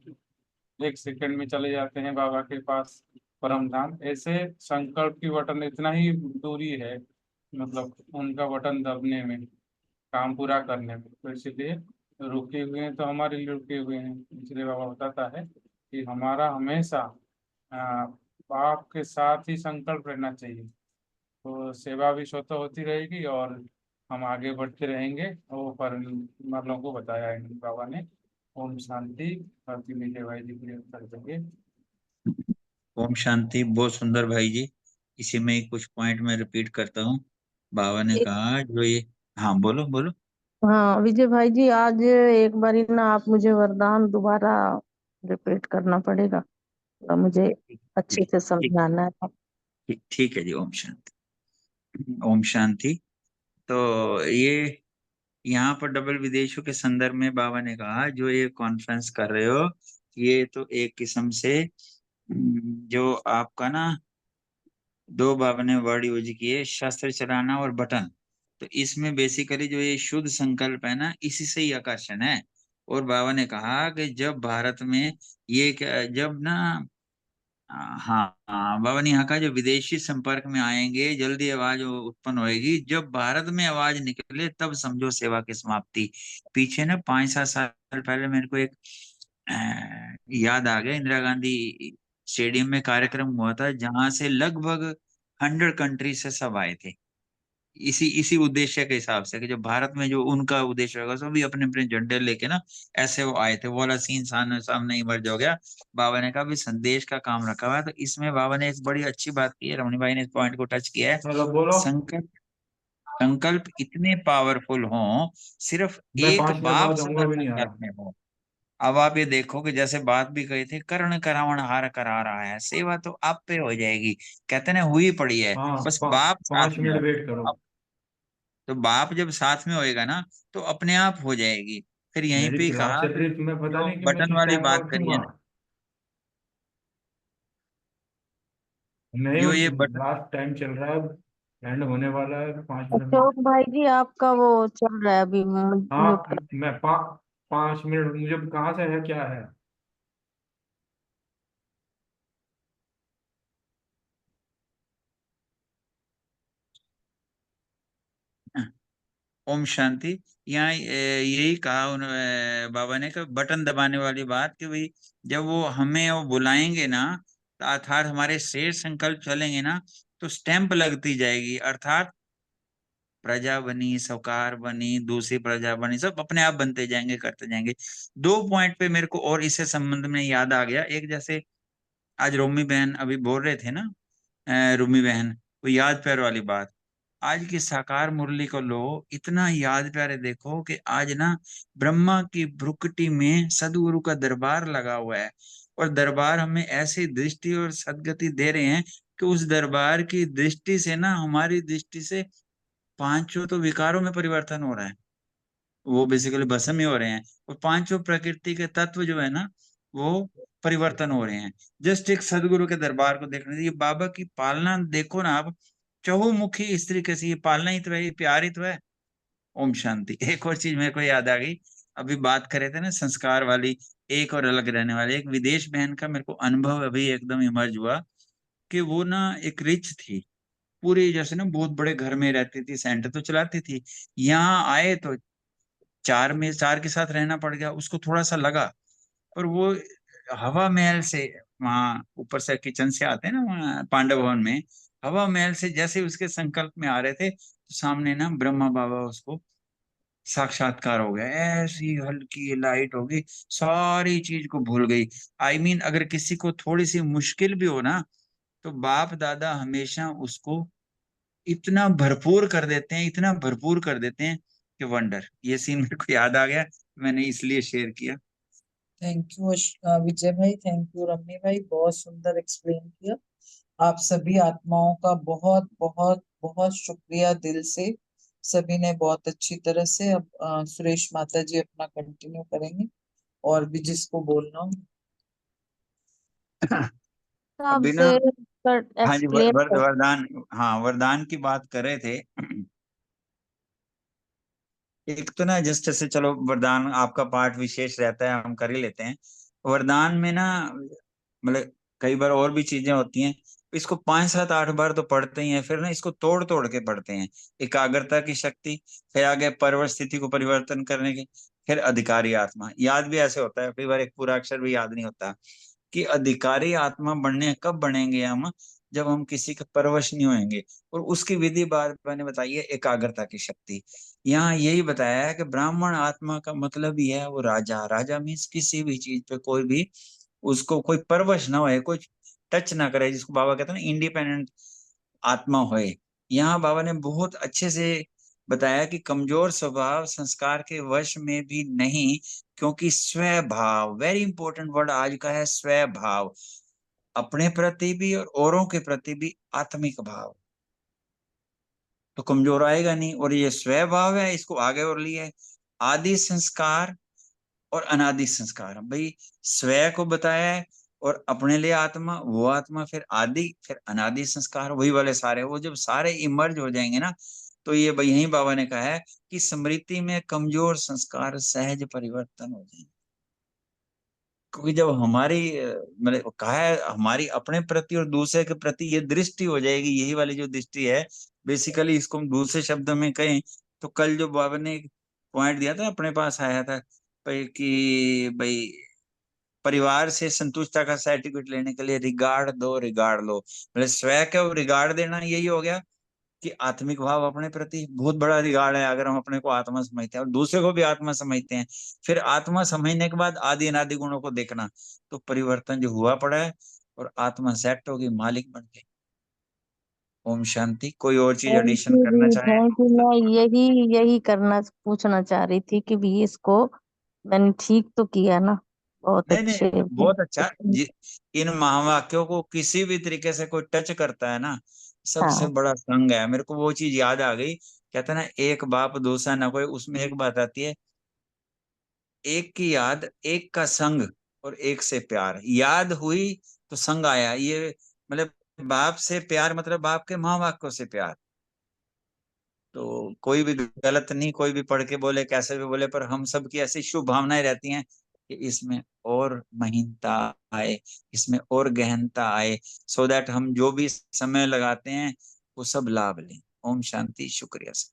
1 सेकंड में चले जाते हैं बाबा के पास परम धाम। ऐसे संकल्प की बटन इतना ही दूरी है, मतलब उनका बटन दबने में, काम पूरा करने में। तो इसलिए रुके हुए हैं, तो हमारे लिए रुके हुए हैं। इसलिए बाबा बताता है कि हमारा हमेशा आ, बाप के साथ ही संकल्प रहना चाहिए, तो सेवा भी स्वतः होती रहेगी और हम आगे बढ़ते रहेंगे। वो पर मतलब को बताया है बाबा ने। ओम शांति। बाकी विजय भाई जी के लिए कर देंगे। ओम शांति। बहुत सुंदर भाई जी। इसी में ही कुछ पॉइंट मैं रिपीट करता हूँ। बाबा ने कहा जो ये, हाँ बोलो बोलो। हाँ विजय भाई जी, आज एक बारी ना आप मुझे वरदान दोबारा रिपीट करना पड़ेगा, तो मुझे अच्छे ठीक से ठीक समझाना है। ठीक है जी। ओम शांति। ओम शांति। तो ये यहाँ पर डबल विदेशों के संदर्भ में बाबा ने कहा जो ये कॉन्फ्रेंस कर रहे हो, ये तो एक किस्म से जो आपका ना, दो बाबा ने वर्ड यूज किए, शस्त्र चलाना और बटन। तो इसमें बेसिकली जो ये शुद्ध संकल्प है ना, इसी से ही आकर्षण है। और बाबा ने कहा कि जब भारत में ये जब ना, हाँ हाँ, बाबा ने यहाँ कहा जो विदेशी संपर्क में आएंगे जल्दी आवाज उत्पन्न होएगी, जब भारत में आवाज निकले तब समझो सेवा की समाप्ति। पीछे ना 5-7 साल पहले मेरे को एक याद आ गया, इंदिरा गांधी स्टेडियम में कार्यक्रम हुआ था जहां से लगभग 100 कंट्री से सब आए थे, इसी इसी उद्देश्य के हिसाब से कि जो भारत में जो उनका उद्देश्य होगा, सभी अपने अपने झंडे लेके ना ऐसे वो आए थे। वो वाला सीन सामने सामने इमर्ज हो गया। बाबा ने कहा भी संदेश का काम रखा हुआ है। तो इसमें बाबा ने एक बड़ी अच्छी बात की है, रमणी भाई ने इस पॉइंट को टच किया है। चलो बोलो। संकल्प संकल्प इतने पावरफुल हों, सिर्फ मैं एक 5 मिनट बाप बाद सदा जाऊंगा, अभी नहीं आ संकल्प रहा। में हो। अब आप ये देखो कि जैसे बात भी कही थी, कर्ण करावण हार करा रहा है, सेवा तो आप पे हो जाएगी, कहते ना हुई पड़ी है, हाँ, बस बाप साथ 5 में मिनट हो। वेट करो। अब तो बाप जब साथ में होएगा ना, तो अपने आप हो जाएगी। फिर यहीं मेरी पे ही क्लास कहा चल रही है, तुम्हें पता जो नहीं कि मैं बटन किस वाली टाइम पर बात करिए उठूंगा। ना, नहीं, जो ये बटन, लास्ट टाइम चल रहा है, एंड होने वाला है 5 मिनट में। अशोक भाई जी, आपका वो चल रहा है अभी, म्यूट हाँ, कर। मैं 5 मिनट, मुझे कहाँ से है क्या है। ओम शांति। यहाँ यही कहा बाबा ने कि बटन दबाने वाली बात, कि भाई जब वो हमें वो बुलाएंगे ना, तो अर्थात हमारे शेष संकल्प चलेंगे ना, तो स्टैंप लगती जाएगी, अर्थात प्रजा बनी, सौकार बनी, दूसरी प्रजा बनी, सब अपने आप बनते जाएंगे, करते जाएंगे। 2 पॉइंट पे मेरे को और इससे संबंध में याद आ गया। एक, जैसे आज रोमी बहन अभी बोल रहे थे ना, रूमी बहन, वो याद प्यार वाली बात, आज की साकार मुरली को लो, इतना याद प्यारे देखो कि आज ना ब्रह्मा की भ्रुकुटी में सदगुरु का दरबार लगा हुआ है, और दरबार हमें ऐसी दृष्टि और सदगति दे रहे हैं कि उस दरबार की दृष्टि से ना, हमारी दृष्टि से पांचों तो विकारों में परिवर्तन हो रहा है, वो बेसिकली भस्म ही हो रहे हैं, और पांचों प्रकृति के तत्व जो है ना, वो परिवर्तन हो रहे हैं। जस्ट एक सदगुरु के दरबार को देखने से, ये बाबा की पालना देखो ना आप, चहुमुखी इस तरीके से, ये पालना ही तो है, ये प्यार ही तो है। ओम शांति। एक और चीज मेरे को याद आ गई, अभी बात कर रहे थे ना संस्कार वाली, एक और अलग रहने वाली। एक विदेश बहन का मेरे को अनुभव अभी एकदम इमर्ज हुआ कि वो ना एक रिच थी, पूरी जैसे ना बहुत बड़े घर में रहती थी, सेंटर तो चलाती थी। यहाँ आए तो चार के साथ रहना पड़ गया उसको, थोड़ा सा लगा। पर वो हवा महल से, वहाँ ऊपर से किचन से आते हैं ना वहाँ पांडव भवन में, हवा महल से जैसे उसके संकल्प में आ रहे थे तो सामने ना ब्रह्मा बाबा उसको साक्षात्कार हो गया। ऐसी हल्की लाइट होगी, सारी चीज को भूल गई। अगर किसी को थोड़ी सी मुश्किल भी हो ना, तो बाप दादा हमेशा उसको इतना भरपूर कर देते हैं, इतना भरपूर कर देते हैं कि वंडर। ये सीन मेरे को याद आ गया, मैंने इसलिए शेयर किया। थैंक यू विजय भाई, थैंक यू रम्मी भाई, बहुत सुंदर एक्सप्लेन किया। आप सभी आत्माओं का बहुत बहुत बहुत शुक्रिया दिल से। सभी ने बहुत अच्छी तरह से। अब सुरेश माता जी अपना कंटिन्यू करेंगे और भी जिसको बोलना हो। आप अभी ना, से हाँ जी, एक्सप्लेन कर। वरदान, हाँ वरदान की बात कर रहे थे। एक तो ना जस्ट ऐसे, चलो वरदान आपका पार्ट विशेष रहता है, हम कर ही लेते हैं। वरदान में ना मतलब कई बार और भी चीजें होती हैं। इसको 5 7 8 बार तो पढ़ते ही हैं, फिर ना इसको तोड़ तोड़ के पढ़ते हैं। एकाग्रता की शक्ति, फिर आगे पर्व स्थिति को परिवर्तन करने की, फिर अधिकारी आत्मा। याद भी ऐसे होता है, कई बार एक पूरा अक्षर भी याद नहीं होता। कि अधिकारी आत्मा बनने कब बनेंगे हम, जब हम किसी के परवश नहीं होंगे। और उसकी विधि बात मैंने बताई है, एकाग्रता की शक्ति। यहाँ यही बताया है कि ब्राह्मण आत्मा का मतलब ही है वो राजा। राजा मीन्स किसी भी चीज पे कोई भी उसको कोई परवश ना होए, कोई टच ना करे, जिसको बाबा कहते हैं ना इंडिपेंडेंट आत्मा होए। यहाँ बाबा ने बहुत अच्छे से बताया कि कमजोर स्वभाव संस्कार के वश में भी नहीं, क्योंकि स्वभाव, वेरी इंपॉर्टेंट वर्ड आज का है स्वभाव, अपने प्रति भी और औरों के प्रति भी आत्मिक भाव, तो कमजोर आएगा नहीं। और ये स्वभाव है, इसको आगे और लिए आदि संस्कार और अनादि संस्कार। भाई स्वयं को बताया है, और अपने लिए आत्मा, वो आत्मा, फिर आदि, फिर अनादि संस्कार, वही वाले सारे। वो जब सारे इमर्ज हो जाएंगे ना, तो ये भाई यही बाबा ने कहा है कि स्मृति में कमजोर संस्कार सहज परिवर्तन हो जाएंगे। क्योंकि जब हमारी मतलब कहा है हमारी अपने प्रति और दूसरे के प्रति ये दृष्टि हो जाएगी, यही वाली जो दृष्टि है, बेसिकली इसको हम दूसरे शब्दों में कहें तो कल जो बाबा ने पॉइंट दिया था, अपने पास आया था भाई कि भाई परिवार से संतुष्टता का सर्टिफिकेट लेने के लिए रिगार्ड दो, रिगार्ड लो। मतलब स्वयं को रिगार्ड देना यही हो गया कि आत्मिक भाव अपने प्रति बहुत बड़ा रिगार्ड है, अगर हम अपने को आत्मा समझते हैं और दूसरे को भी आत्मा समझते हैं। फिर आत्मा समझने के बाद आदि अनादि गुणों को देखना, तो परिवर्तन जो हुआ पड़ा है और आत्मा सेट होगी, मालिक बन गई। ओम शांति। कोई और चीज थैंक एडिशन यू करना जी, चाहें? Thank you. मैं यही करना पूछना चाह रही थी कि भी इसको मैंने ठीक तो किया ना? बहुत नहीं नहीं, अच्छे। बहुत अच्छा। इन महावाक्यों को किसी भी तरीके से कोई टच करता है ना, सबसे हाँ, बड़ा संग है। मेरे को वो चीज याद आ गई, कहते हैं ना एक बाप दूसरा ना कोई। उसमें एक बात आती है, एक की याद, एक का संग, और एक से प्यार। याद हुई तो संग आया। ये मतलब बाप से प्यार मतलब बाप के माँ बाप को से प्यार। तो कोई भी गलत नहीं, कोई भी पढ़ के बोले कैसे भी बोले, पर हम सब की ऐसी शुभ भावनाएं रहती हैं कि इसमें और महीनता आए, इसमें और गहनता आए, सो दैट हम जो भी समय लगाते हैं वो सब लाभ लें। ओम शांति। शुक्रिया सर।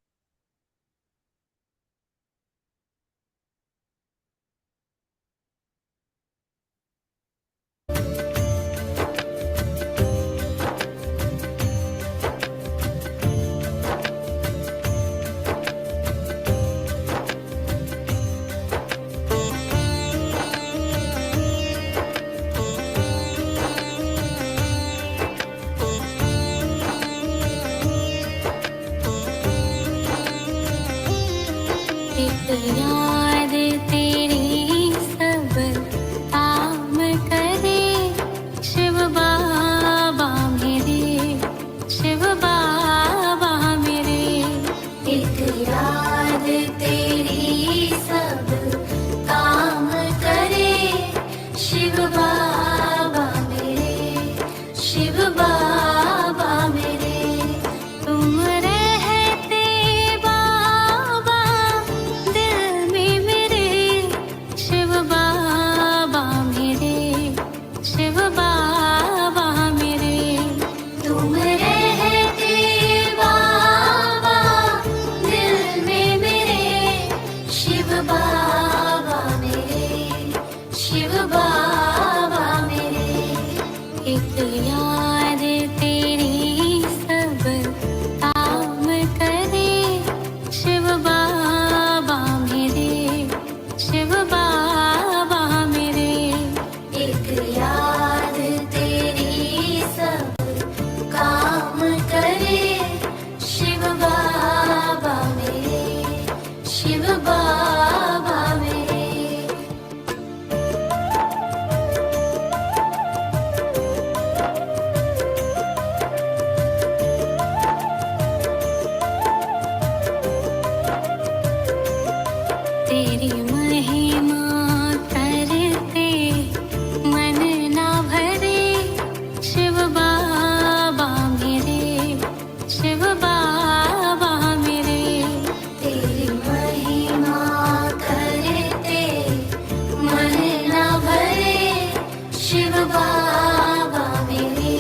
बाबा मेरे, शिव बाबा मेरे, एक याद तेरी सब काम करे, शिव बाबा मेरे, शिव बाबा मेरे, एक याद तेरी सब काम करे, शिव बाबा मेरे, शिव बाबा मेरे। तेरी महिमा करते मन ना भरे, शिव बाबा मेरे, शिव बाबा मेरे, तेरी महिमा करते मन ना भरे, शिव बाबा मेरे,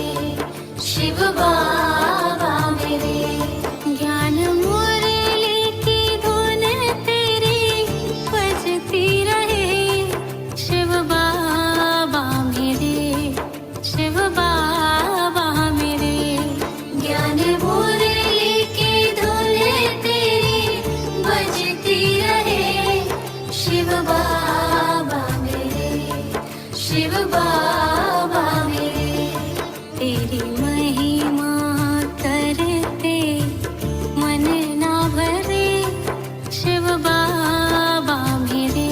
शिव बाबा मेरे, ज्ञान मुरली की धुन तेरी बजती रहे, शिव बाबा मेरे, शिव बाबा मेरे, ज्ञान मुरली की धुन तेरी बजती रहे, शिव बाबा मेरे, शिव बाबा मेरे, तेरी महिमा करते मन ना भरे, शिव बाबा मेरे,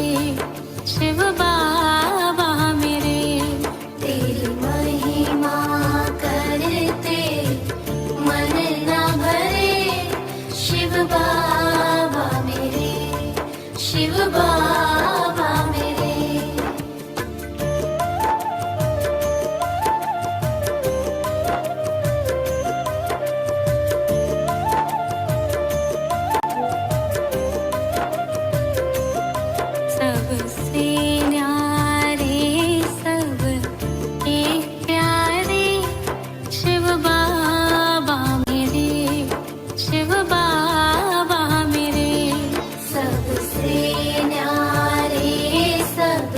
शिव बाबा मेरे, तेरी महिमा करते मन ना भरे, शिव बाबा मेरे, शिव बाबा मेरे। सबसे न्यारे सब के प्यारे, शिव बाबा मेरे, शिव बाबा मेरे, सबसे न्यारे सब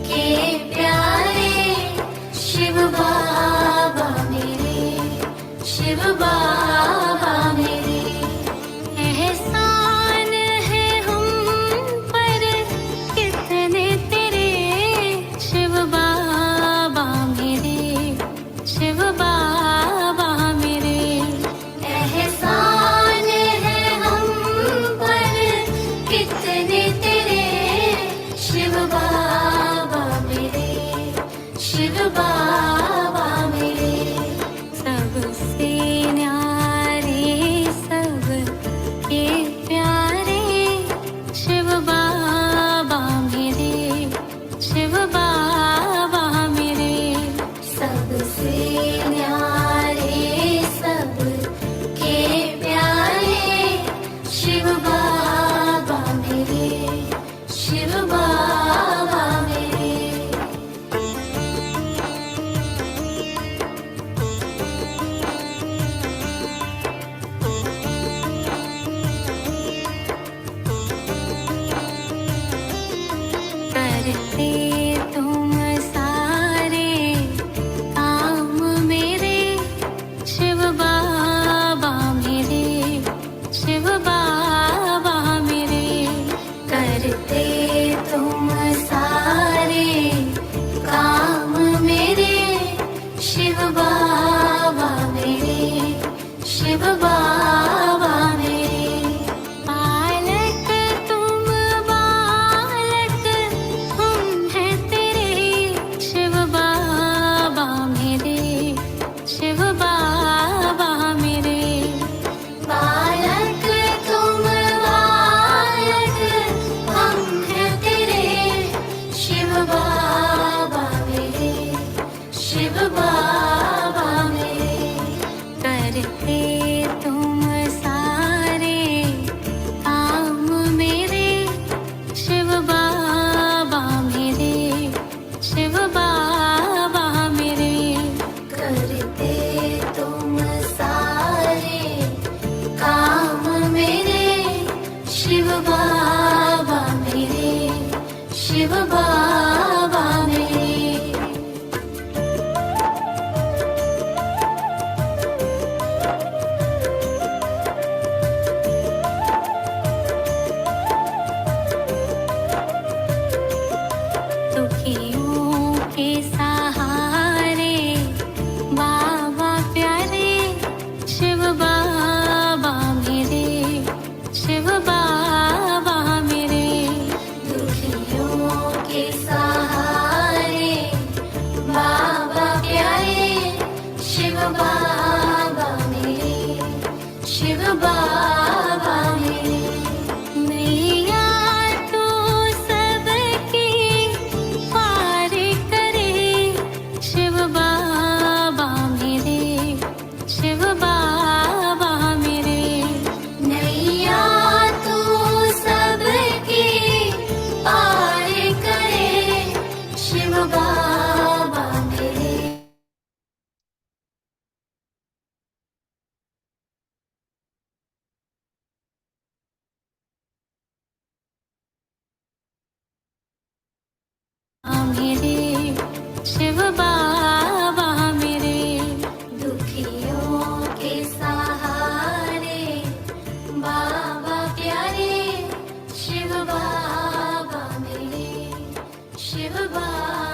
के प्यारे, शिव बाबा मेरे, शिव बाबा मेरे, एहसान है हम पर कितने तेरे, शिव बाबा मेरे, शिव बाबा मेरे, एहसान है हम पर कितने तेरे, शिव बाबा मेरे, शिव बाबा मेरे, सबसे न्यारे सब के प्यारे, शिव बाबा मेरे, शिव बाबा मेरे, सबसे न्यारे सब के प्यारे, शिव बाबा मेरे, शिव बाबा मेरे। करते तुम सारे काम मेरे, शिव बाबा मेरे, शिव बाबा मेरे, करते तुम सारे काम मेरे, शिव बाबा मेरे, शिव बाबा मेरे, पालक तुम बालक हम हैं तेरे, शिव बाबा मेरे, शिव बाबा मेरे, बालक तुम बालक हम हैं तेरे, शिव बाबा मेरे, शिव बाबा मेरे, करते तुम शिव बाबा मेरे। दुखियों के सहारे बाबा प्यारे, शिव बाबा मेरे, शिव बाबा मेरे। दुखियों के सहारे बाबा प्यारे, शिव बाबा मेरे, शिव बाबा मेरे। नैया तो सबकी पार करे, शिव बाबा मेरे, शिव बाबा मेरे। नैया तो सबकी पार करे, शिव बाबा मेरे। मेरे शिव बाबा मेरे। दुखियों के सहारे बाबा प्यारे, शिव बाबा मेरे, शिव बाबा